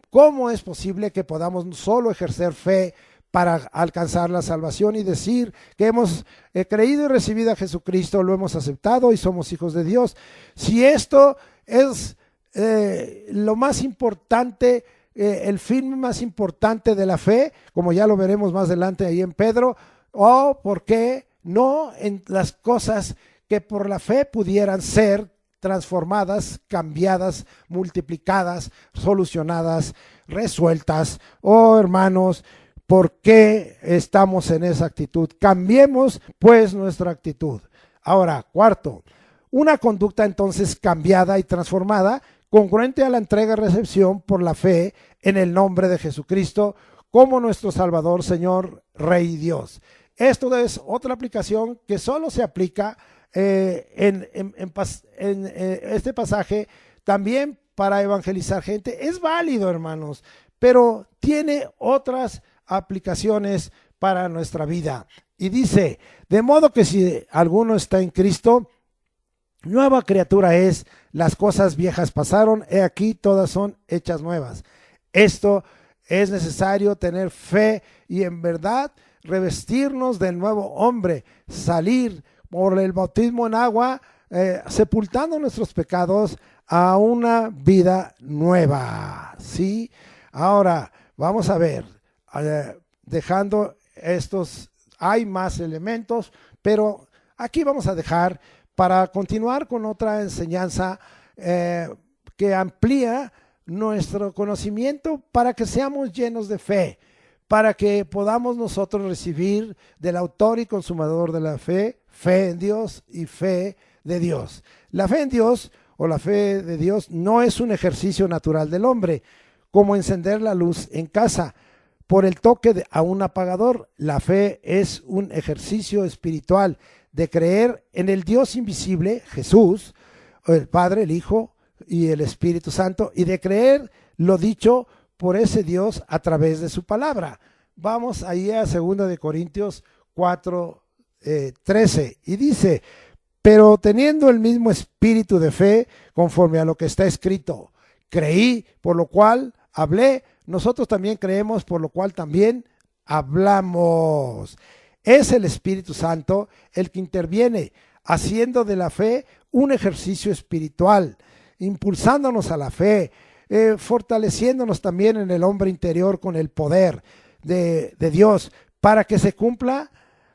¿cómo es posible que podamos solo ejercer fe para alcanzar la salvación y decir que hemos creído y recibido a Jesucristo, lo hemos aceptado y somos hijos de Dios? Si esto es lo más importante, el fin más importante de la fe, como ya lo veremos más adelante ahí en Pedro, o por qué no en las cosas que por la fe pudieran ser transformadas, cambiadas, multiplicadas, solucionadas, resueltas. Oh, hermanos, ¿por qué estamos en esa actitud? Cambiemos pues nuestra actitud. Ahora, cuarto, una conducta entonces cambiada y transformada, congruente a la entrega y recepción por la fe en el nombre de Jesucristo como nuestro Salvador, Señor, Rey y Dios. Esto es otra aplicación que solo se aplica en este pasaje también para evangelizar gente. Es válido, hermanos, pero tiene otras aplicaciones para nuestra vida. Y dice: de modo que si alguno está en Cristo, nueva criatura es, las cosas viejas pasaron, he aquí todas son hechas nuevas. Esto es necesario tener fe y en verdad revestirnos del nuevo hombre, salir por el bautismo en agua, sepultando nuestros pecados a una vida nueva. ¿Sí? Ahora vamos a ver, dejando estos, hay más elementos, pero aquí vamos a dejar para continuar con otra enseñanza que amplía nuestro conocimiento para que seamos llenos de fe, para que podamos nosotros recibir del autor y consumador de la fe, fe en Dios y fe de Dios. La fe en Dios o la fe de Dios no es un ejercicio natural del hombre, como encender la luz en casa por el toque a un apagador. La fe es un ejercicio espiritual de creer en el Dios invisible, Jesús, el Padre, el Hijo y el Espíritu Santo, y de creer lo dicho por ese Dios a través de su palabra. Vamos ahí a 2 de Corintios 4:13 y dice: pero teniendo el mismo espíritu de fe, conforme a lo que está escrito. Creí, por lo cual hablé. Nosotros también creemos, por lo cual también hablamos. Es el Espíritu Santo el que interviene, haciendo de la fe un ejercicio espiritual, impulsándonos a la fe, fortaleciéndonos también en el hombre interior con el poder de Dios, para que se cumpla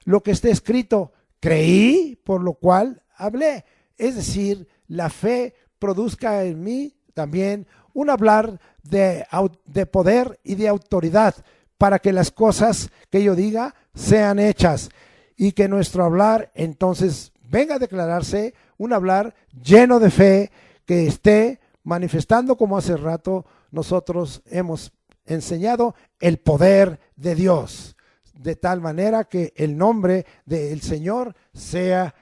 lo que está escrito. Creí, por lo cual hablé. Es decir, la fe produzca en mí también un hablar de poder y de autoridad, para que las cosas que yo diga sean hechas, y que nuestro hablar entonces venga a declararse un hablar lleno de fe, que esté manifestando, como hace rato nosotros hemos enseñado, el poder de Dios, de tal manera que el nombre del Señor sea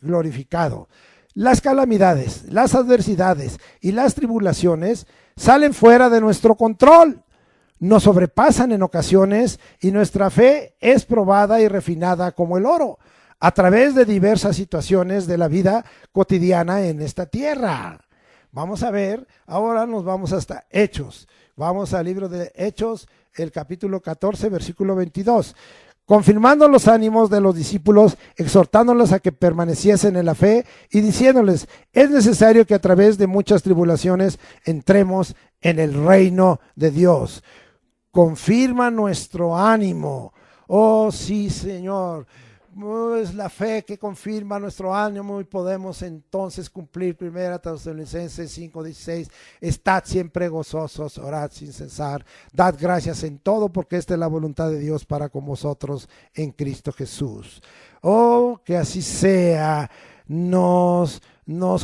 glorificado. Las calamidades, las adversidades y las tribulaciones salen fuera de nuestro control, nos sobrepasan en ocasiones, y nuestra fe es probada y refinada como el oro a través de diversas situaciones de la vida cotidiana en esta tierra. Vamos a ver, ahora nos vamos hasta Hechos. Vamos al libro de Hechos, el capítulo 14, versículo 22. Confirmando los ánimos de los discípulos, exhortándolos a que permaneciesen en la fe y diciéndoles: es necesario que a través de muchas tribulaciones entremos en el reino de Dios. Confirma nuestro ánimo. Oh, sí, Señor. Es la fe que confirma nuestro ánimo, y podemos entonces cumplir 1 Tesalonicenses 5:16. Estad siempre gozosos, orad sin cesar, dad gracias en todo, porque esta es la voluntad de Dios para con vosotros en Cristo Jesús. Oh, que así sea. Nos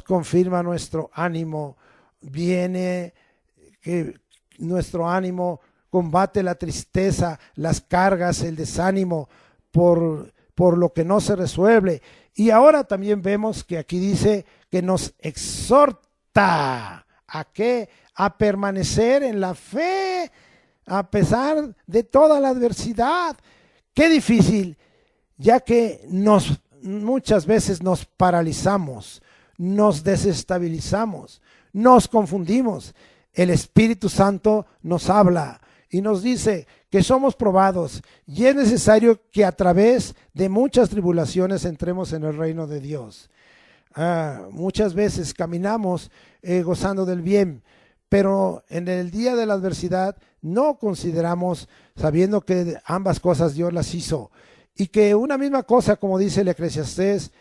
confirma nuestro ánimo. Viene que nuestro ánimo combate la tristeza, las cargas, el desánimo por lo que no se resuelve. Y ahora también vemos que aquí dice que nos exhorta a ¿qué? A permanecer en la fe a pesar de toda la adversidad. Qué difícil, ya que muchas veces nos paralizamos, nos desestabilizamos, nos confundimos. El Espíritu Santo nos habla y nos dice que somos probados, y es necesario que a través de muchas tribulaciones entremos en el reino de Dios. Muchas veces caminamos gozando del bien, pero en el día de la adversidad no consideramos, sabiendo que ambas cosas Dios las hizo, y que una misma cosa, como dice el Eclesiastés,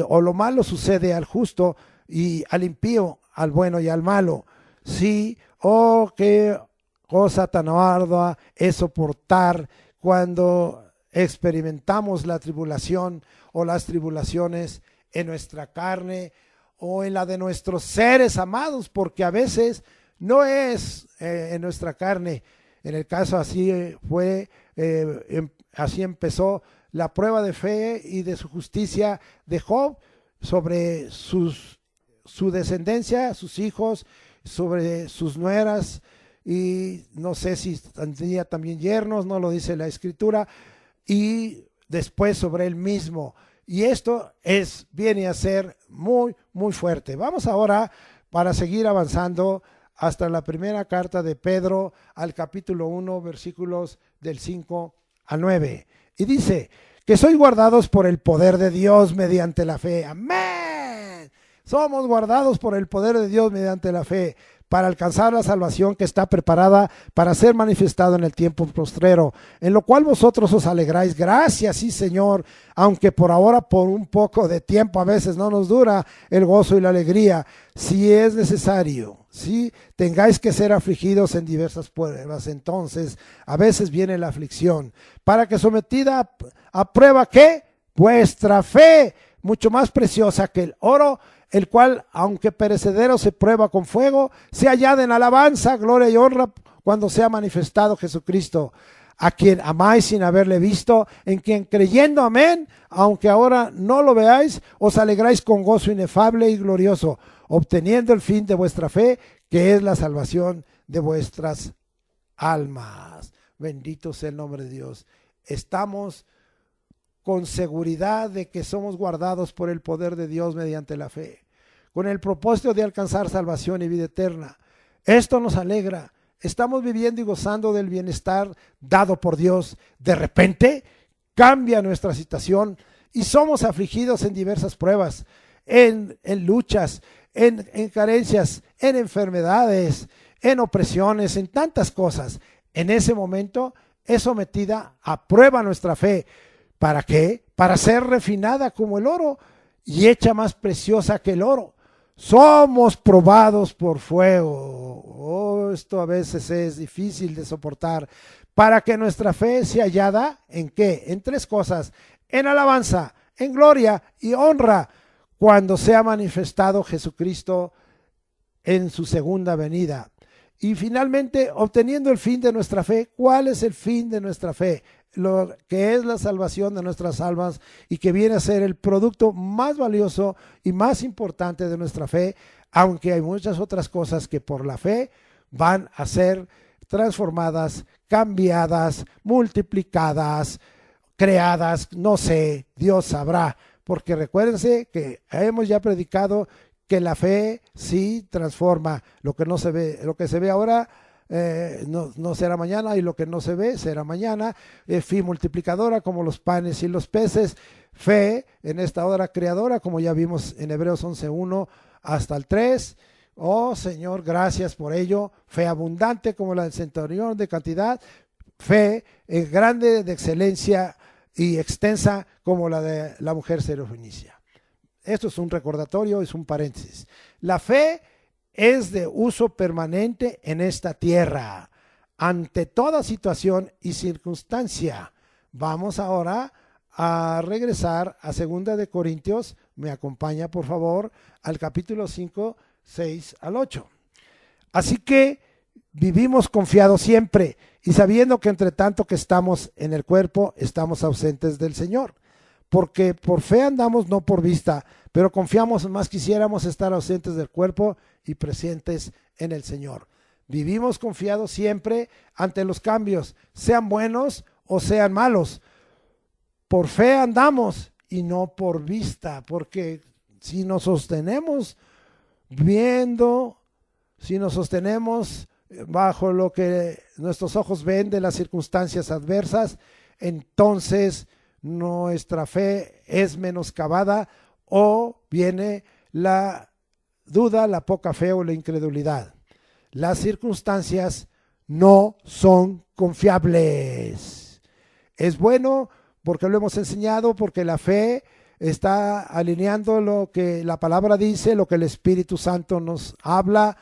o lo malo sucede al justo, y al impío, al bueno y al malo. Sí, oh, qué cosa tan ardua es soportar cuando experimentamos la tribulación o las tribulaciones en nuestra carne o en la de nuestros seres amados, porque a veces no es en nuestra carne. En el caso así fue, así empezó la prueba de fe y de su justicia de Job sobre su descendencia, sus hijos, sobre sus nueras, y no sé si tenía también yernos, no lo dice la escritura, y después sobre él mismo. Y esto viene a ser muy, muy fuerte. Vamos ahora, para seguir avanzando, hasta la primera carta de Pedro, al capítulo 1, versículos del 5 al 9. Y dice que sois guardados por el poder de Dios mediante la fe. Amén. Somos guardados por el poder de Dios mediante la fe, para alcanzar la salvación que está preparada para ser manifestado en el tiempo postrero, en lo cual vosotros os alegráis. Gracias, sí, Señor, aunque por ahora, por un poco de tiempo, a veces no nos dura el gozo y la alegría, si es necesario, si tengáis que ser afligidos en diversas pruebas, entonces a veces viene la aflicción, para que sometida a prueba, ¿qué? Vuestra fe, mucho más preciosa que el oro, el cual, aunque perecedero, se prueba con fuego, se hallada en alabanza, gloria y honra cuando sea manifestado Jesucristo, a quien amáis sin haberle visto, en quien creyendo, amén, aunque ahora no lo veáis, os alegráis con gozo inefable y glorioso, obteniendo el fin de vuestra fe, que es la salvación de vuestras almas. Bendito sea el nombre de Dios. Estamos con seguridad de que somos guardados por el poder de Dios mediante la fe, con el propósito de alcanzar salvación y vida eterna. Esto nos alegra. Estamos viviendo y gozando del bienestar dado por Dios. De repente cambia nuestra situación y somos afligidos en diversas pruebas, en luchas, en carencias, en enfermedades, en opresiones, en tantas cosas. En ese momento es sometida a prueba nuestra fe. ¿Para qué? Para ser refinada como el oro y hecha más preciosa que el oro. Somos probados por fuego. Oh, esto a veces es difícil de soportar. Para que nuestra fe sea hallada, ¿en qué? En tres cosas: en alabanza, en gloria y honra, cuando sea manifestado Jesucristo en su segunda venida. Y finalmente, obteniendo el fin de nuestra fe. ¿Cuál es el fin de nuestra fe? Lo que es la salvación de nuestras almas, y que viene a ser el producto más valioso y más importante de nuestra fe, aunque hay muchas otras cosas que por la fe van a ser transformadas, cambiadas, multiplicadas, creadas, no sé, Dios sabrá, porque recuérdense que hemos ya predicado que la fe sí transforma. Lo que no se ve, lo que se ve ahora no será mañana, y lo que no se ve será mañana. Fe multiplicadora como los panes y los peces. Fe en esta obra creadora, como ya vimos en Hebreos 11:1 hasta el 3. Oh Señor, gracias por ello. Fe abundante como la del centurión de cantidad. Fe grande de excelencia y extensa como la de la mujer sirofenicia. Esto es un recordatorio, es un paréntesis. La fe es de uso permanente en esta tierra, ante toda situación y circunstancia. Vamos ahora a regresar a 2 de Corintios. Me acompaña, por favor, al capítulo 5, 6 al 8. Así que vivimos confiados siempre, y sabiendo que entre tanto que estamos en el cuerpo, estamos ausentes del Señor. Porque por fe andamos, no por vista, pero confiamos, más quisiéramos estar ausentes del cuerpo y presentes en el Señor. Vivimos confiados siempre ante los cambios, sean buenos o sean malos. Por fe andamos y no por vista, porque si nos sostenemos viendo, si nos sostenemos bajo lo que nuestros ojos ven de las circunstancias adversas, entonces nuestra fe es menoscabada, o viene la duda, la poca fe o la incredulidad. Las circunstancias no son confiables. Es bueno porque lo hemos enseñado, porque la fe está alineando lo que la palabra dice, lo que el Espíritu Santo nos habla,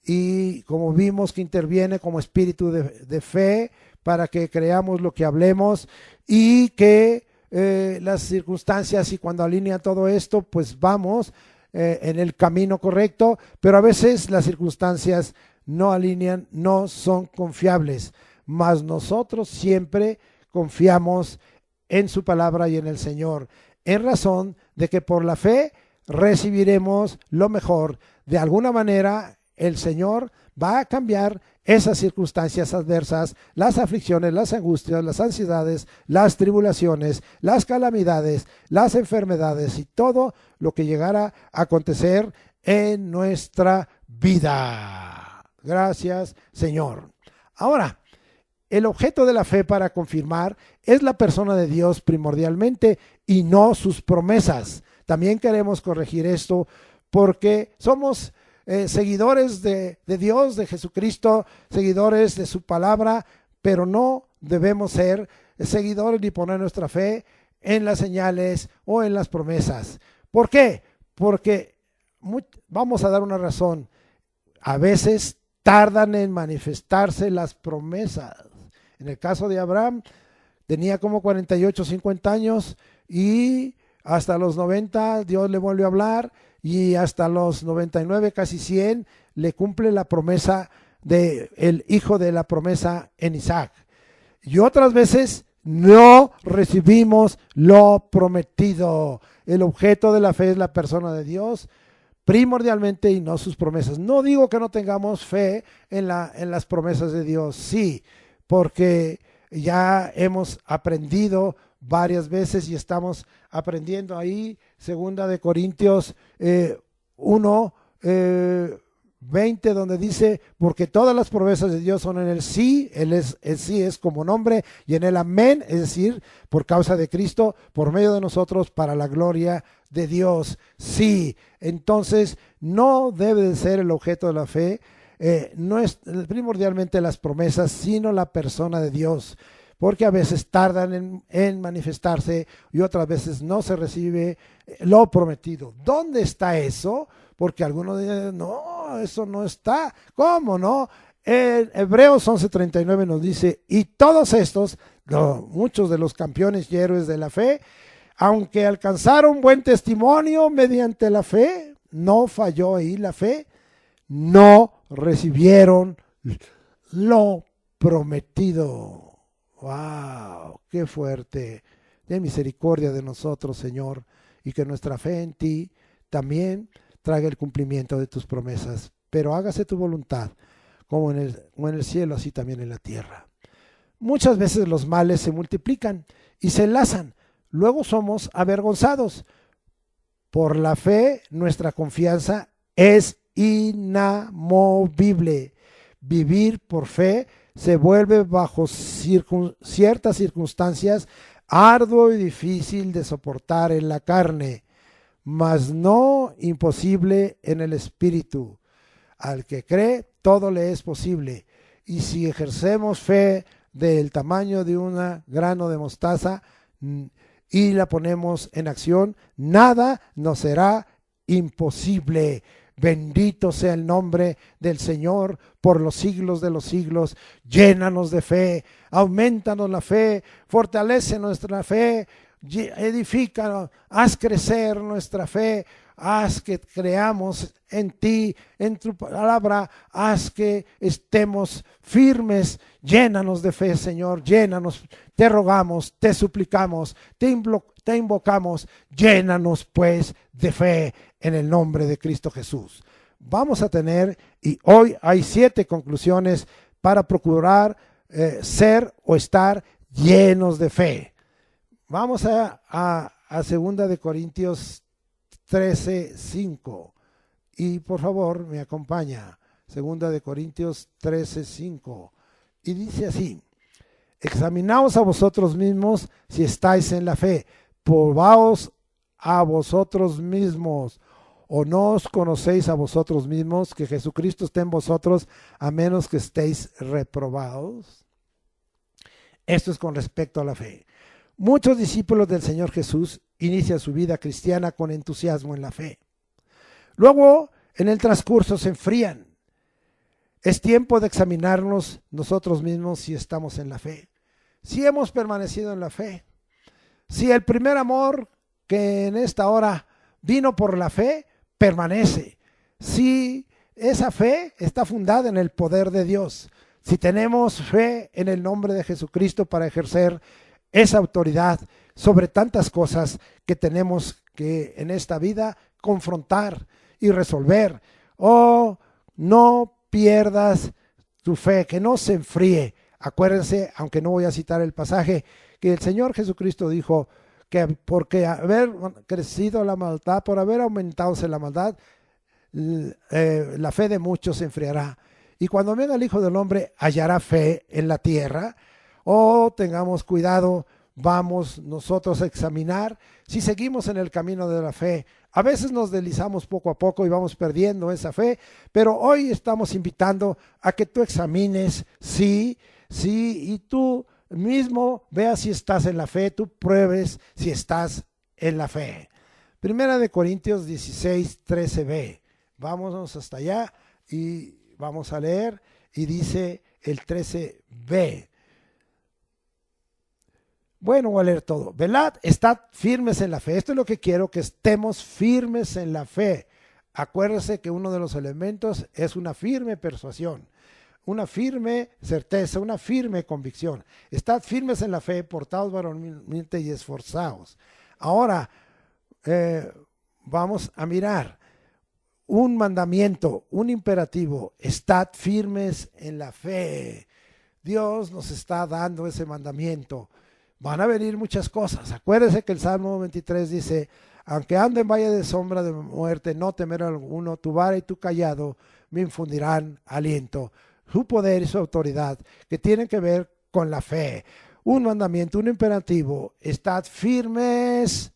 y como vimos que interviene como espíritu de fe para que creamos lo que hablemos, y que las circunstancias, y cuando alinea todo esto, pues vamos en el camino correcto, pero a veces las circunstancias no alinean, no son confiables, mas nosotros siempre confiamos en su palabra y en el Señor, en razón de que por la fe recibiremos lo mejor. De alguna manera el Señor va a cambiar esas circunstancias adversas, las aflicciones, las angustias, las ansiedades, las tribulaciones, las calamidades, las enfermedades y todo lo que llegara a acontecer en nuestra vida. Gracias, Señor. Ahora, el objeto de la fe para confirmar es la persona de Dios primordialmente, y no sus promesas. También queremos corregir esto, porque somos seguidores de Dios, de Jesucristo, seguidores de su palabra, pero no debemos ser seguidores ni poner nuestra fe en las señales o en las promesas. ¿Por qué? Porque vamos a dar una razón. A veces tardan en manifestarse las promesas. En el caso de Abraham, tenía como 48, 50 años, y hasta los 90 Dios le volvió a hablar, y hasta los 99, casi 100, le cumple la promesa del hijo de la promesa en Isaac. Y otras veces no recibimos lo prometido. El objeto de la fe es la persona de Dios primordialmente, y no sus promesas. No digo que no tengamos fe en las promesas de Dios, sí, porque ya hemos aprendido varias veces y estamos aprendiendo ahí, 2 Corintios 1, 20, donde dice, porque todas las promesas de Dios son en el sí, el sí es como nombre, y en el amén, es decir, por causa de Cristo, por medio de nosotros, para la gloria de Dios. Sí, entonces no debe de ser el objeto de la fe, no es primordialmente las promesas, sino la persona de Dios, porque a veces tardan en manifestarse y otras veces no se recibe lo prometido. ¿Dónde está eso? Porque algunos dicen, no, eso no está. ¿Cómo no? En Hebreos 11:39 nos dice, y todos estos, muchos de los campeones y héroes de la fe, aunque alcanzaron buen testimonio mediante la fe, no falló ahí la fe, no recibieron lo prometido. ¡Wow! ¡Qué fuerte! Ten misericordia de nosotros, Señor, y que nuestra fe en ti también traiga el cumplimiento de tus promesas. Pero hágase tu voluntad, como en el cielo, así también en la tierra. Muchas veces los males se multiplican y se enlazan. Luego somos avergonzados. Por la fe, nuestra confianza es inamovible. Vivir por fe se vuelve bajo ciertas circunstancias arduo y difícil de soportar en la carne, mas no imposible en el espíritu. Al que cree, todo le es posible. Y si ejercemos fe del tamaño de un grano de mostaza y la ponemos en acción, nada nos será imposible. Bendito sea el nombre del Señor por los siglos de los siglos. Llénanos de fe, aumentanos la fe, fortalece nuestra fe, edifícanos, haz crecer nuestra fe, haz que creamos en ti, en tu palabra, haz que estemos firmes. Llénanos de fe, Señor, llénanos, te rogamos, te suplicamos, te invocamos, llénanos pues de fe en el nombre de Cristo Jesús. Vamos a tener, y hoy hay 7 conclusiones para procurar ser o estar llenos de fe. Vamos a 2 Corintios 13:5 y por favor me acompaña. 2 Corintios 13:5 y dice así: examinaos a vosotros mismos si estáis en la fe, probaos a vosotros mismos, o no os conocéis a vosotros mismos que Jesucristo esté en vosotros, a menos que estéis reprobados. Esto es con respecto a la fe. Muchos discípulos del Señor Jesús inician su vida cristiana con entusiasmo en la fe. Luego, en el transcurso, se enfrían. Es tiempo de examinarnos nosotros mismos si estamos en la fe, si hemos permanecido en la fe, si el primer amor que en esta hora vino por la fe permanece, si esa fe está fundada en el poder de Dios, si tenemos fe en el nombre de Jesucristo para ejercer esa autoridad sobre tantas cosas que tenemos que en esta vida confrontar y resolver. Oh, no pierdas tu fe, que no se enfríe. Acuérdense, aunque no voy a citar el pasaje, que el Señor Jesucristo dijo que porque haber crecido la maldad, por haber aumentado la maldad, la fe de muchos se enfriará. Y cuando venga el Hijo del Hombre, hallará fe en la tierra. Oh, tengamos cuidado, vamos nosotros a examinar si seguimos en el camino de la fe. A veces nos deslizamos poco a poco y vamos perdiendo esa fe, pero hoy estamos invitando a que tú examines, sí, y tú mismo veas si estás en la fe, tú pruebes si estás en la fe. 1 Corintios 16:13b. Vámonos hasta allá y vamos a leer, y dice el 13b. Bueno, voy a leer todo. Velad, estad firmes en la fe. Esto es lo que quiero, que estemos firmes en la fe. Acuérdese que uno de los elementos es una firme persuasión, una firme certeza, una firme convicción. Estad firmes en la fe, portaos varonilmente y esforzaos. Ahora, vamos a mirar un mandamiento, un imperativo. Estad firmes en la fe. Dios nos está dando ese mandamiento. van a venir muchas cosas. Acuérdese que el Salmo 23 dice, aunque ande en valle de sombra de muerte, no temeré alguno, tu vara y tu callado me infundirán aliento. Su poder y su autoridad, que tienen que ver con la fe. Un mandamiento, un imperativo, estad firmes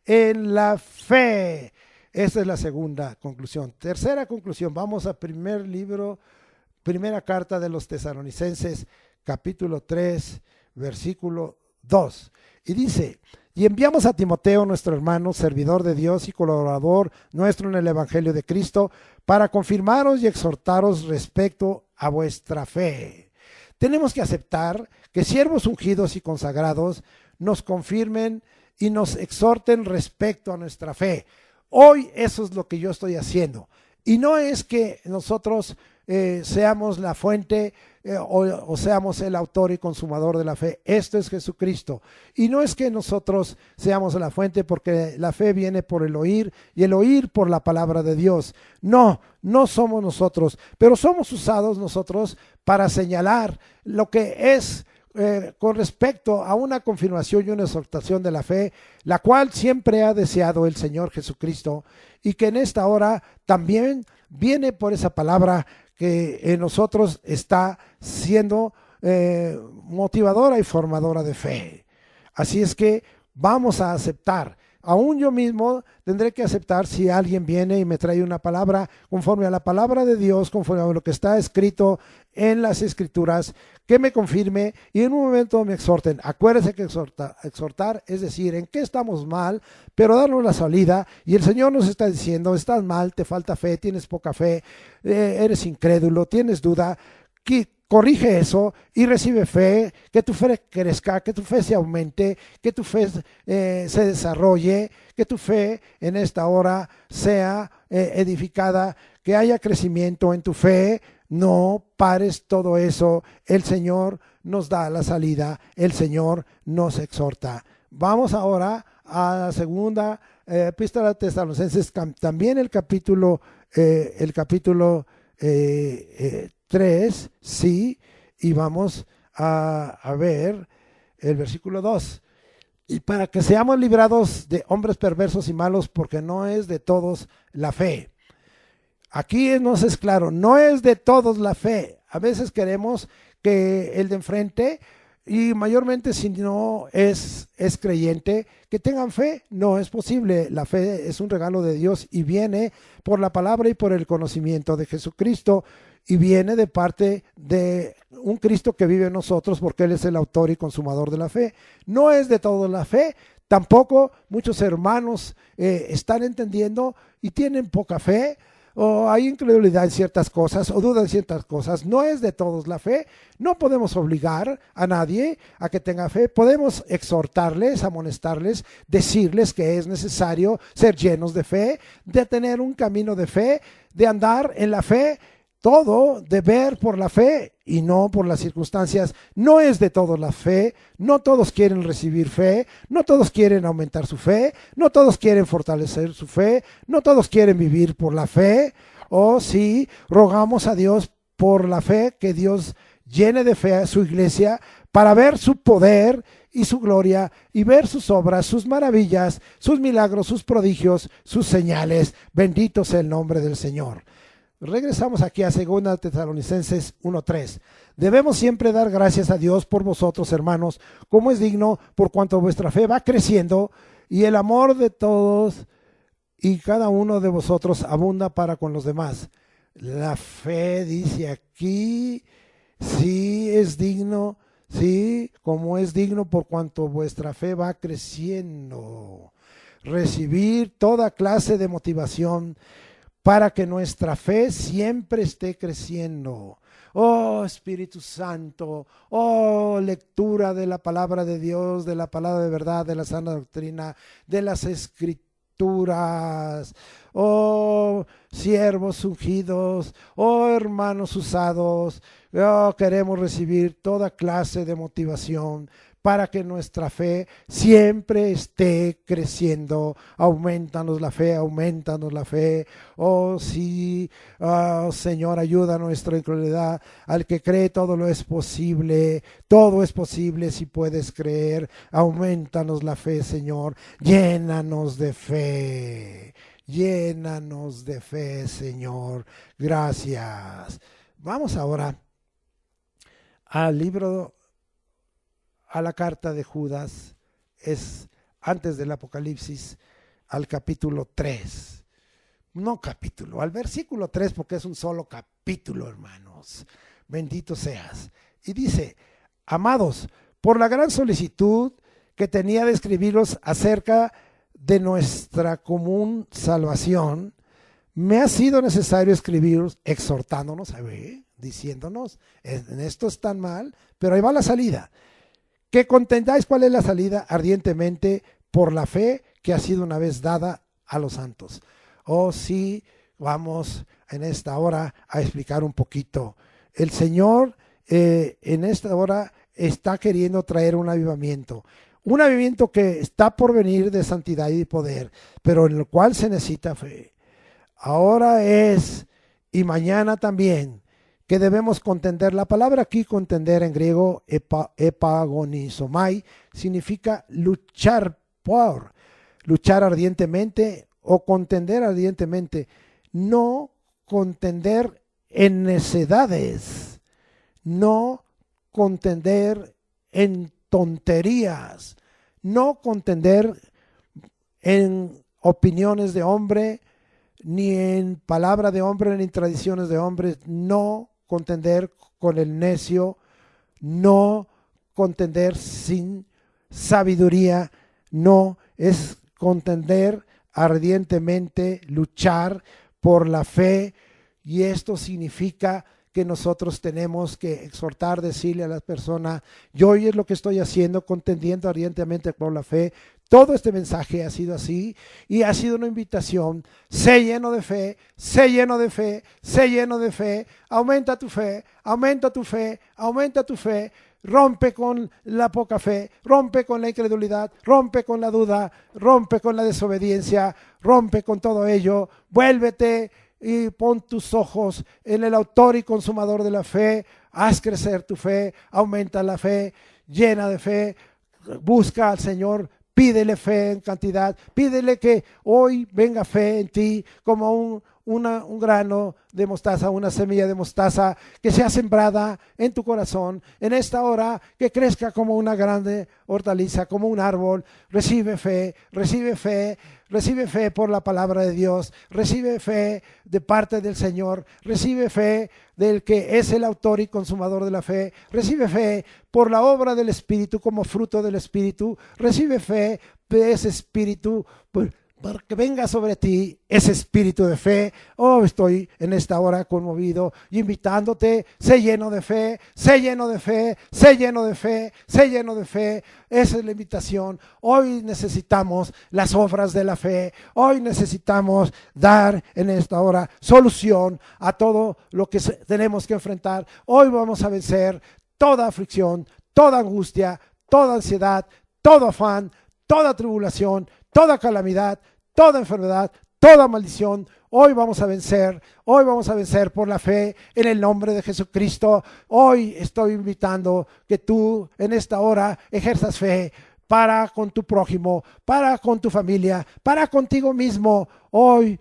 en la fe. Esa es la segunda conclusión. Tercera conclusión, vamos a primera carta de los Tesalonicenses, capítulo 3, versículo 2. Y dice, y enviamos a Timoteo, nuestro hermano, servidor de Dios y colaborador nuestro en el Evangelio de Cristo, para confirmaros y exhortaros respecto a vuestra fe. Tenemos que aceptar que siervos ungidos y consagrados nos confirmen y nos exhorten respecto a nuestra fe. Hoy eso es lo que yo estoy haciendo. Y no es que nosotros seamos la fuente o seamos el autor y consumador de la fe. Esto es Jesucristo. Y no es que nosotros seamos la fuente, porque la fe viene por el oír y el oír por la palabra de Dios. No, no somos nosotros, pero somos usados nosotros para señalar lo que es con respecto a una confirmación y una exhortación de la fe, la cual siempre ha deseado el Señor Jesucristo, y que en esta hora también viene por esa palabra que en nosotros está siendo motivadora y formadora de fe. Así es que vamos a aceptar. Aún yo mismo tendré que aceptar si alguien viene y me trae una palabra conforme a la palabra de Dios, conforme a lo que está escrito en las Escrituras, que me confirme y en un momento me exhorten. Acuérdense que exhortar es decir, en qué estamos mal, pero darnos la salida. Y el Señor nos está diciendo, estás mal, te falta fe, tienes poca fe, eres incrédulo, tienes duda. Corrige eso y recibe fe, que tu fe crezca, que tu fe se aumente, que tu fe se desarrolle, que tu fe en esta hora sea edificada, que haya crecimiento en tu fe. No pares todo eso. El Señor nos da la salida, el Señor nos exhorta. Vamos ahora a la segunda epístola de Tesalonicenses, también el capítulo 3, sí, y vamos a ver el versículo 2. Y para que seamos librados de hombres perversos y malos, porque no es de todos la fe. Aquí nos es claro, no es de todos la fe. A veces queremos que el de enfrente, y mayormente si no es creyente, que tengan fe. No es posible. La fe es un regalo de Dios y viene por la palabra y por el conocimiento de Jesucristo, y viene de parte de un Cristo que vive en nosotros, porque Él es el autor y consumador de la fe. No es de todos la fe. Tampoco muchos hermanos están entendiendo y tienen poca fe, o hay incredulidad en ciertas cosas, o duda en ciertas cosas. No es de todos la fe. No podemos obligar a nadie a que tenga fe. Podemos exhortarles, amonestarles, decirles que es necesario ser llenos de fe, de tener un camino de fe, de andar en la fe. Todo de ver por la fe y no por las circunstancias. No es de todos la fe. No todos quieren recibir fe. No todos quieren aumentar su fe. No todos quieren fortalecer su fe. No todos quieren vivir por la fe. O sí, rogamos a Dios por la fe, que Dios llene de fe a su iglesia para ver su poder y su gloria, y ver sus obras, sus maravillas, sus milagros, sus prodigios, sus señales. Bendito sea el nombre del Señor. Regresamos aquí a 2 Tesalonicenses 1:3. Debemos siempre dar gracias a Dios por vosotros, hermanos, como es digno, por cuanto vuestra fe va creciendo y el amor de todos y cada uno de vosotros abunda para con los demás. La fe, dice aquí, sí es digno, sí, como es digno por cuanto vuestra fe va creciendo. Recibir toda clase de motivación para que nuestra fe siempre esté creciendo. Oh Espíritu Santo, oh lectura de la palabra de Dios, de la palabra de verdad, de la sana doctrina, de las Escrituras. Oh siervos ungidos, oh hermanos usados, oh, queremos recibir toda clase de motivación para que nuestra fe siempre esté creciendo. Aumentanos la fe, aumentanos la fe. Oh sí, oh, Señor, ayuda a nuestra incredulidad. Al que cree todo lo es posible, todo es posible si puedes creer. Aumentanos la fe, Señor, llénanos de fe. Llénanos de fe, Señor. Gracias. Vamos ahora al libro, a la carta de Judas, es antes del Apocalipsis, al capítulo 3. No capítulo, al versículo 3, porque es un solo capítulo, hermanos. Bendito seas. Y dice: amados, por la gran solicitud que tenía de escribiros acerca de nuestra común salvación, me ha sido necesario escribiros exhortándonos, diciéndonos, en esto están mal, pero ahí va la salida. Que contendáis, ¿cuál es la salida? Ardientemente por la fe que ha sido una vez dada a los santos. Oh sí, vamos en esta hora a explicar un poquito. El Señor en esta hora está queriendo traer un avivamiento que está por venir de santidad y de poder, pero en el cual se necesita fe. Ahora es, y mañana también, que debemos contender. La palabra aquí contender en griego, epagonizomai, significa luchar por, luchar ardientemente o contender ardientemente. No contender en necedades, no contender en tonterías, no contender en opiniones de hombre, ni en palabra de hombre, ni en tradiciones de hombres, no contender con el necio, no contender sin sabiduría, no, es contender ardientemente, luchar por la fe, y esto significa que nosotros tenemos que exhortar, decirle a las personas: yo hoy es lo que estoy haciendo, contendiendo ardientemente por la fe. Todo este mensaje ha sido así y ha sido una invitación. Sé lleno de fe, sé lleno de fe, sé lleno de fe. Aumenta tu fe, aumenta tu fe, aumenta tu fe. Rompe con la poca fe, rompe con la incredulidad, rompe con la duda, rompe con la desobediencia, rompe con todo ello. Vuélvete y pon tus ojos en el autor y consumador de la fe. Haz crecer tu fe, aumenta la fe, llena de fe. Busca al Señor, pídele fe en cantidad, pídele que hoy venga fe en ti como un grano de mostaza, una semilla de mostaza que sea sembrada en tu corazón en esta hora, que crezca como una grande hortaliza, como un árbol. Recibe fe, recibe fe, recibe fe por la palabra de Dios, recibe fe de parte del Señor, recibe fe del que es el autor y consumador de la fe, recibe fe por la obra del Espíritu como fruto del Espíritu, recibe fe de ese Espíritu para que venga sobre ti ese espíritu de fe. Oh, estoy en esta hora conmovido, invitándote: sé lleno de fe, sé lleno de fe, sé lleno de fe, sé lleno de fe. Esa es la invitación. Hoy necesitamos las obras de la fe. Hoy necesitamos dar en esta hora solución a todo lo que tenemos que enfrentar. Hoy vamos a vencer toda aflicción, toda angustia, toda ansiedad, todo afán, toda tribulación, toda calamidad, toda enfermedad, toda maldición. Hoy vamos a vencer por la fe en el nombre de Jesucristo. Hoy estoy invitando que tú en esta hora ejerzas fe para con tu prójimo, para con tu familia, para contigo mismo. Hoy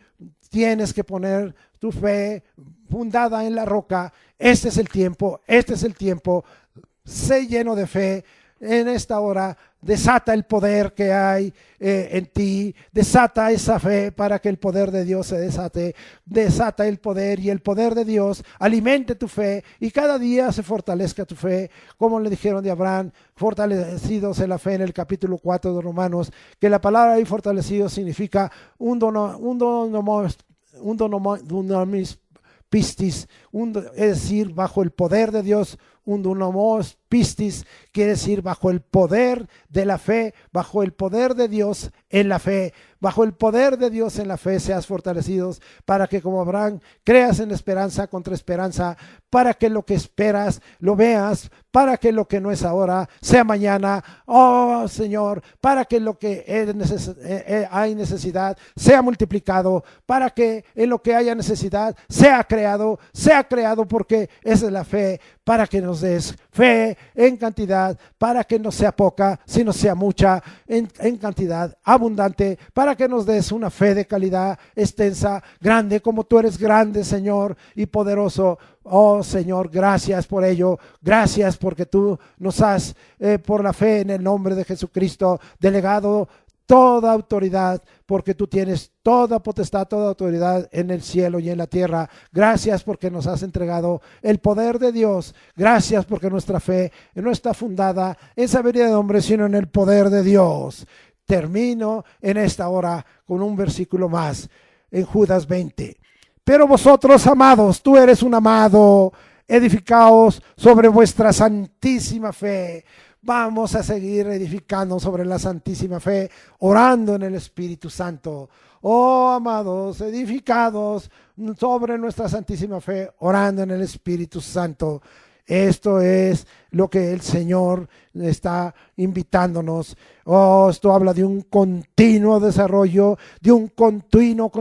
tienes que poner tu fe fundada en la roca. Este es el tiempo, este es el tiempo. Sé lleno de fe. En esta hora desata el poder que hay en ti, desata esa fe para que el poder de Dios se desate, desata el poder, y el poder de Dios alimente tu fe y cada día se fortalezca tu fe, como le dijeron de Abraham, fortalecidos en la fe en el capítulo 4 de Romanos, que la palabra ahí fortalecido significa un dunamis pistis, es decir, bajo el poder de Dios, un dunamos pistis, quiere decir bajo el poder de la fe, bajo el poder de Dios en la fe, bajo el poder de Dios en la fe seas fortalecidos, para que como Abraham creas en esperanza contra esperanza, para que lo que esperas lo veas, para que lo que no es ahora sea mañana, oh Señor, para que lo que hay necesidad sea multiplicado, para que en lo que haya necesidad sea creado porque esa es la fe, para que nos des fe en cantidad, para que no sea poca, sino sea mucha, en cantidad abundante, para que nos des una fe de calidad extensa, grande, como tú eres grande, Señor, y poderoso. Oh Señor, gracias por ello, gracias porque tú nos has, por la fe en el nombre de Jesucristo, delegado toda autoridad, porque tú tienes toda potestad, toda autoridad en el cielo y en la tierra. Gracias porque nos has entregado el poder de Dios. Gracias porque nuestra fe no está fundada en sabiduría de hombres, sino en el poder de Dios. Termino en esta hora con un versículo más en Judas 20. Pero vosotros, amados, tú eres un amado, edificaos sobre vuestra santísima fe. Vamos a seguir edificando sobre la santísima fe, orando en el Espíritu Santo. Oh, amados, edificados sobre nuestra santísima fe, orando en el Espíritu Santo. Esto es lo que el Señor está invitándonos. Oh, esto habla de un continuo desarrollo, de un continuo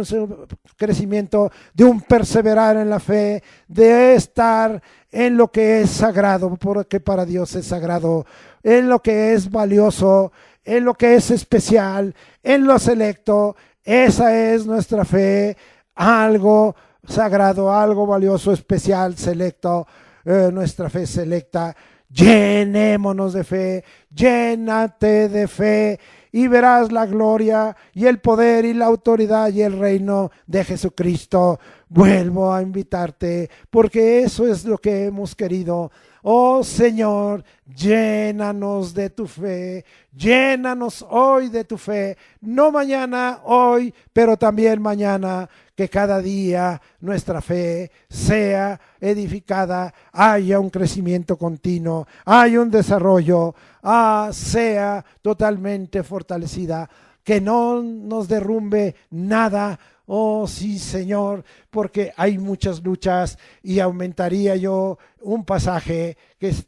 crecimiento, de un perseverar en la fe, de estar en lo que es sagrado, porque para Dios es sagrado, en lo que es valioso, en lo que es especial, en lo selecto. Esa es nuestra fe, algo sagrado, algo valioso, especial, selecto. Nuestra fe selecta. Llenémonos de fe, llénate de fe y verás la gloria y el poder y la autoridad y el reino de Jesucristo. Vuelvo a invitarte porque eso es lo que hemos querido. Oh Señor, llénanos de tu fe, llénanos hoy de tu fe, no mañana, hoy, pero también mañana, que cada día nuestra fe sea edificada, haya un crecimiento continuo, haya un desarrollo, sea totalmente fortalecida, que no nos derrumbe nada. Oh sí, Señor, porque hay muchas luchas y aumentaría yo un pasaje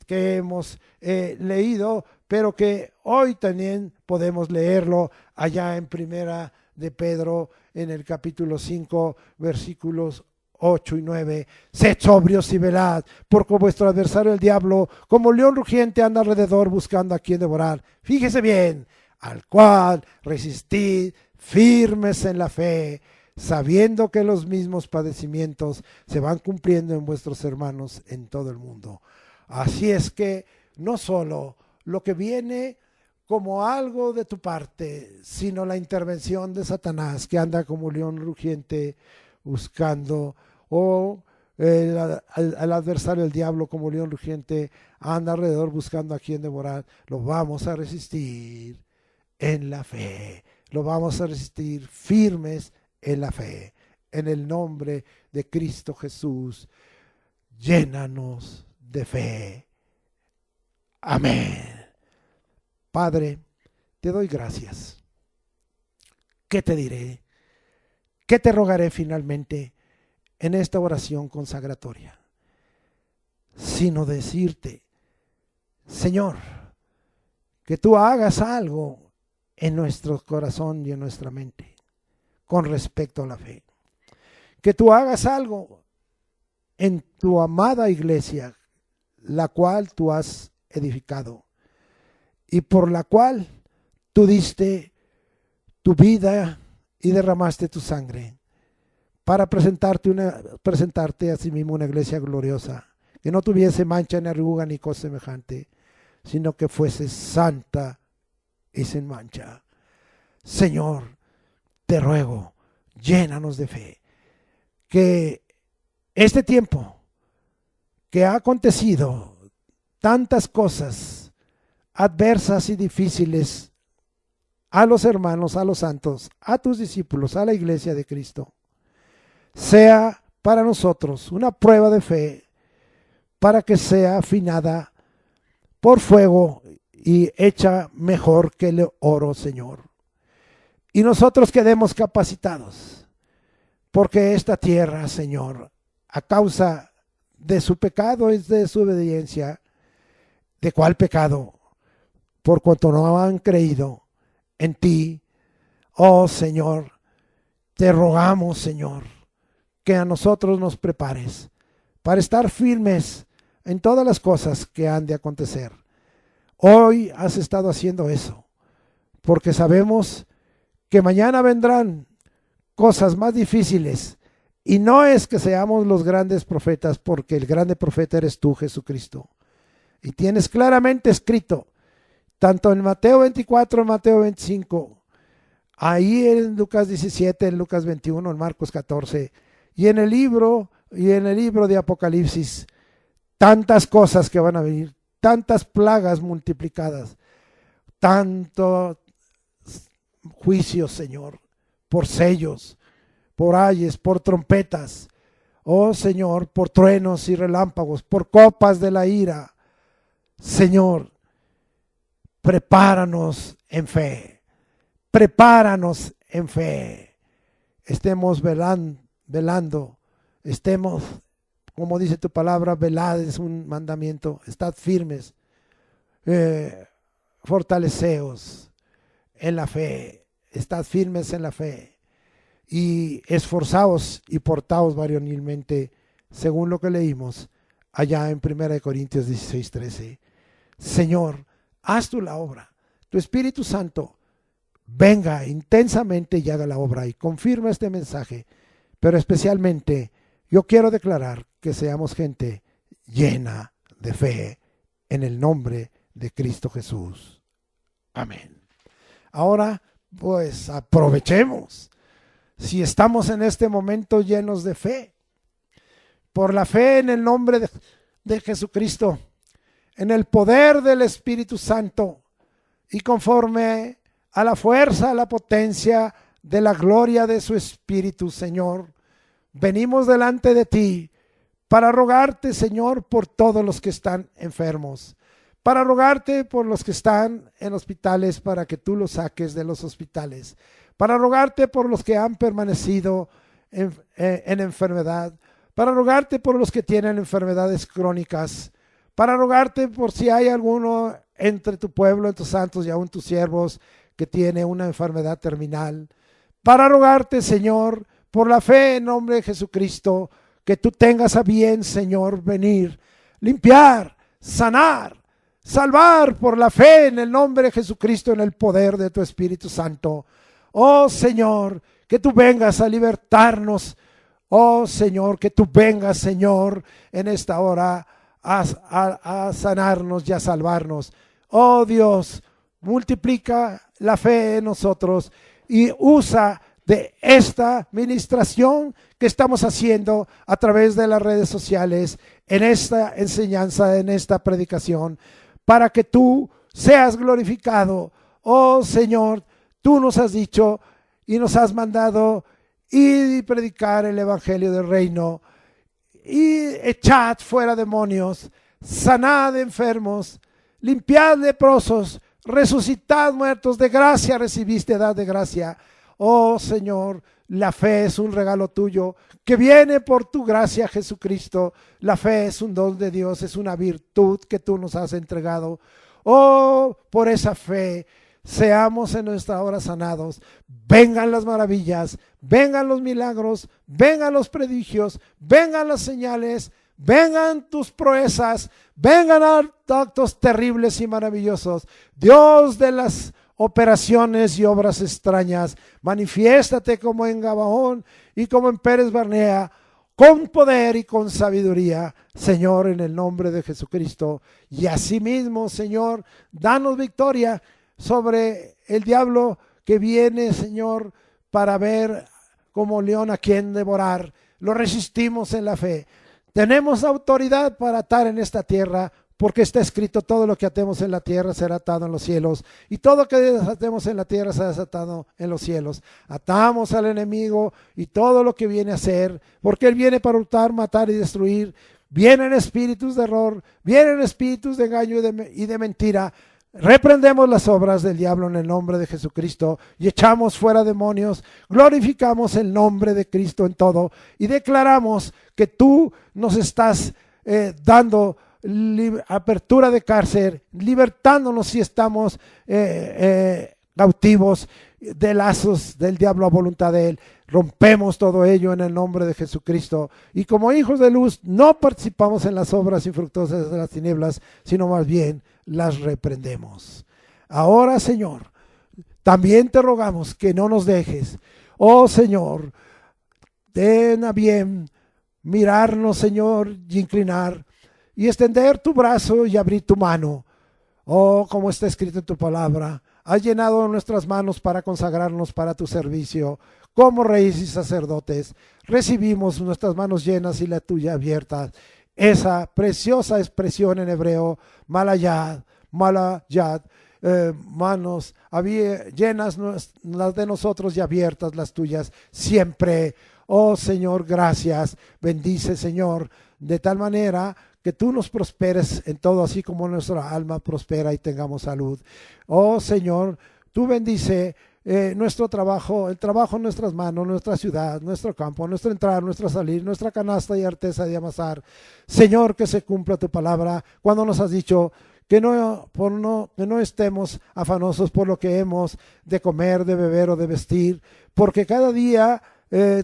que hemos leído, pero que hoy también podemos leerlo allá en Primera de Pedro, en el capítulo 5, versículos 8 y 9. Sed sobrios y velad, porque vuestro adversario el diablo, como león rugiente, anda alrededor buscando a quien devorar. Fíjese bien, al cual resistid firmes en la fe, sabiendo que los mismos padecimientos se van cumpliendo en vuestros hermanos en todo el mundo. Así es que no solo lo que viene como algo de tu parte, sino la intervención de Satanás, que anda como león rugiente buscando, o el adversario, el diablo, como león rugiente, anda alrededor buscando a quien devorar. Lo vamos a resistir en la fe, lo vamos a resistir firmes en la fe, en el nombre de Cristo Jesús. Llénanos de fe. Amén. Padre, te doy gracias. ¿Qué te diré? ¿Qué te rogaré finalmente en esta oración consagratoria? Sino decirte, Señor, que tú hagas algo en nuestro corazón y en nuestra mente con respecto a la fe. Que tú hagas algo en tu amada iglesia, la cual tú has edificado y por la cual tú diste tu vida y derramaste tu sangre para presentarte a sí mismo una iglesia gloriosa, que no tuviese mancha ni arruga ni cosa semejante, sino que fuese santa y sin mancha. Señor, te ruego, llénanos de fe, que este tiempo que ha acontecido tantas cosas adversas y difíciles a los hermanos, a los santos, a tus discípulos, a la iglesia de Cristo, sea para nosotros una prueba de fe, para que sea afinada por fuego y hecha mejor que el oro, Señor. Y nosotros quedemos capacitados, porque esta tierra, Señor, a causa de su pecado es de su obediencia. ¿De cuál pecado? Por cuanto no han creído en ti. Oh Señor, te rogamos, Señor, que a nosotros nos prepares para estar firmes en todas las cosas que han de acontecer. Hoy has estado haciendo eso, porque sabemos que mañana vendrán cosas más difíciles, y no es que seamos los grandes profetas, porque el grande profeta eres tú, Jesucristo. Y tienes claramente escrito, tanto en Mateo 24, en Mateo 25, ahí en Lucas 17, en Lucas 21, en Marcos 14, y en el libro de Apocalipsis, tantas cosas que van a venir, tantas plagas multiplicadas, tanto juicios, Señor, por sellos, por ayes, por trompetas, oh Señor, por truenos y relámpagos, por copas de la ira. Señor, prepáranos en fe, prepáranos en fe. Estemos velando, estemos, como dice tu palabra, velad es un mandamiento, estad firmes, fortaleceos en la fe, estad firmes en la fe y esforzaos y portaos varonilmente, según lo que leímos allá en 1 Corintios 16:13. Señor, haz tú la obra, tu Espíritu Santo venga intensamente y haga la obra y confirma este mensaje, pero especialmente yo quiero declarar que seamos gente llena de fe en el nombre de Cristo Jesús. Amén. Ahora, pues aprovechemos. Si estamos en este momento llenos de fe, por la fe en el nombre de Jesucristo, en el poder del Espíritu Santo y conforme a la fuerza, a la potencia de la gloria de su Espíritu, Señor, venimos delante de ti para rogarte, Señor, por todos los que están enfermos, para rogarte por los que están en hospitales para que tú los saques de los hospitales, para rogarte por los que han permanecido en enfermedad, para rogarte por los que tienen enfermedades crónicas, para rogarte por si hay alguno entre tu pueblo, en tus santos y aún tus siervos que tiene una enfermedad terminal, para rogarte, Señor, por la fe en nombre de Jesucristo, que tú tengas a bien, Señor, venir, limpiar, sanar, salvar por la fe en el nombre de Jesucristo, en el poder de tu Espíritu Santo. Oh Señor, que tú vengas a libertarnos. Oh Señor, que tú vengas, Señor, en esta hora a sanarnos y a salvarnos. Oh Dios, multiplica la fe en nosotros y usa de esta ministración que estamos haciendo a través de las redes sociales, en esta enseñanza, en esta predicación, para que tú seas glorificado. Oh Señor, tú nos has dicho y nos has mandado ir y predicar el evangelio del reino y echad fuera demonios, sanad enfermos, limpiad leprosos, resucitad muertos, de gracia recibiste, dad de gracia. Oh Señor, la fe es un regalo tuyo que viene por tu gracia, Jesucristo. La fe es un don de Dios, es una virtud que tú nos has entregado. Oh, por esa fe seamos en nuestra hora sanados. Vengan las maravillas, vengan los milagros, vengan los prodigios, vengan las señales, vengan tus proezas, vengan actos terribles y maravillosos. Dios de las operaciones y obras extrañas, manifiéstate como en Gabaón y como en Pérez Barnea, con poder y con sabiduría, Señor, en el nombre de Jesucristo. Y asimismo, Señor, danos victoria sobre el diablo que viene, Señor, para ver como león a quien devorar. Lo resistimos en la fe. Tenemos autoridad para atar en esta tierra, porque está escrito: todo lo que atemos en la tierra será atado en los cielos, y todo lo que desatemos en la tierra será desatado en los cielos. Atamos al enemigo y todo lo que viene a hacer, porque él viene para hurtar, matar y destruir. vienen espíritus de error, vienen espíritus de engaño y de mentira. Reprendemos las obras del diablo en el nombre de Jesucristo y echamos fuera demonios, glorificamos el nombre de Cristo en todo y declaramos que tú nos estás dando apertura de cárcel, libertándonos si estamos cautivos de lazos del diablo a voluntad de él. Rompemos todo ello en el nombre de Jesucristo y como hijos de luz no participamos en las obras infructuosas de las tinieblas, sino más bien las reprendemos. Ahora, Señor, también te rogamos que no nos dejes. Oh Señor, ten a bien mirarnos, Señor, y inclinar y extender tu brazo y abrir tu mano. Oh, como está escrito en tu palabra, has llenado nuestras manos para consagrarnos para tu servicio. Como reyes y sacerdotes, recibimos nuestras manos llenas y la tuya abierta. Esa preciosa expresión en hebreo, malayad, manos llenas las de nosotros y abiertas las tuyas siempre. Oh Señor, gracias. Bendice, Señor, de tal manera que tú nos prosperes en todo, así como nuestra alma prospera y tengamos salud. Oh Señor, tú bendice nuestro trabajo, el trabajo en nuestras manos, nuestra ciudad, nuestro campo, nuestra entrada, nuestra salir, nuestra canasta y arteza de amasar. Señor, que se cumpla tu palabra cuando nos has dicho que no estemos afanosos por lo que hemos de comer, de beber o de vestir, porque cada día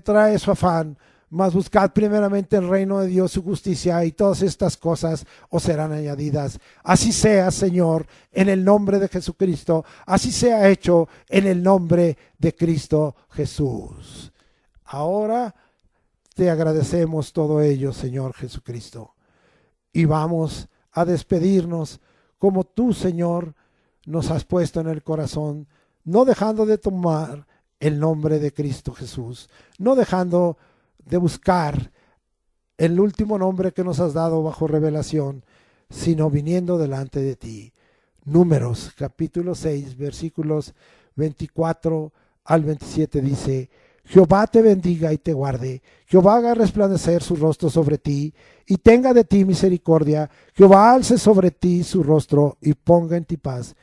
trae su afán. Mas buscad primeramente el reino de Dios, su justicia, y todas estas cosas os serán añadidas. Así sea, Señor, en el nombre de Jesucristo. Así sea hecho en el nombre de Cristo Jesús. Ahora te agradecemos todo ello, Señor Jesucristo. Y vamos a despedirnos como tú, Señor, nos has puesto en el corazón, no dejando de tomar el nombre de Cristo Jesús, no dejando de buscar el último nombre que nos has dado bajo revelación, sino viniendo delante de ti. Números capítulo 6 versículos 24 al 27 dice: Jehová te bendiga y te guarde, Jehová haga resplandecer su rostro sobre ti y tenga de ti misericordia, Jehová alce sobre ti su rostro y ponga en ti paz.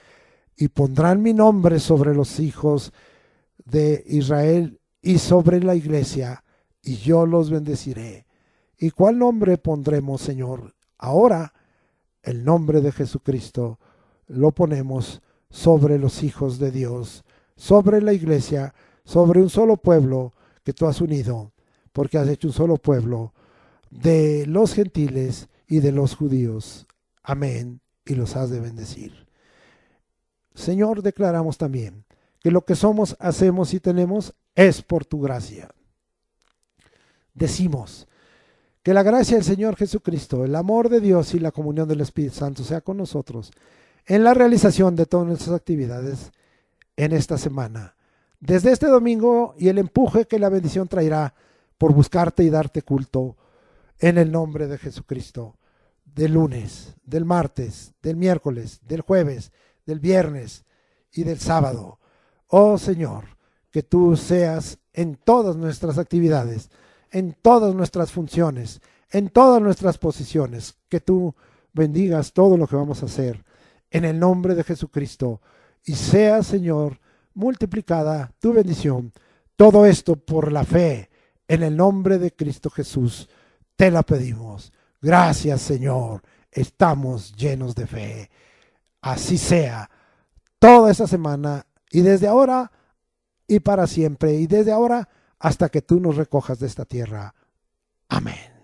Y pondrán mi nombre sobre los hijos de Israel y sobre la iglesia, y yo los bendeciré. ¿Y cuál nombre pondremos, Señor? Ahora el nombre de Jesucristo lo ponemos sobre los hijos de Dios, sobre la iglesia, sobre un solo pueblo que tú has unido, porque has hecho un solo pueblo de los gentiles y de los judíos. Amén. Y los has de bendecir. Señor, declaramos también que lo que somos, hacemos y tenemos es por tu gracia. Decimos que la gracia del Señor Jesucristo, el amor de Dios y la comunión del Espíritu Santo sea con nosotros en la realización de todas nuestras actividades en esta semana, desde este domingo, y el empuje que la bendición traerá por buscarte y darte culto en el nombre de Jesucristo, del lunes, del martes, del miércoles, del jueves, del viernes y del sábado. Oh Señor, que tú seas en todas nuestras actividades, en todas nuestras funciones, en todas nuestras posiciones, que tú bendigas todo lo que vamos a hacer en el nombre de Jesucristo, y sea, Señor, multiplicada tu bendición. Todo esto por la fe en el nombre de Cristo Jesús te la pedimos. Gracias, Señor, estamos llenos de fe. Así sea toda esta semana y desde ahora y para siempre, y desde ahora hasta que tú nos recojas de esta tierra. Amén.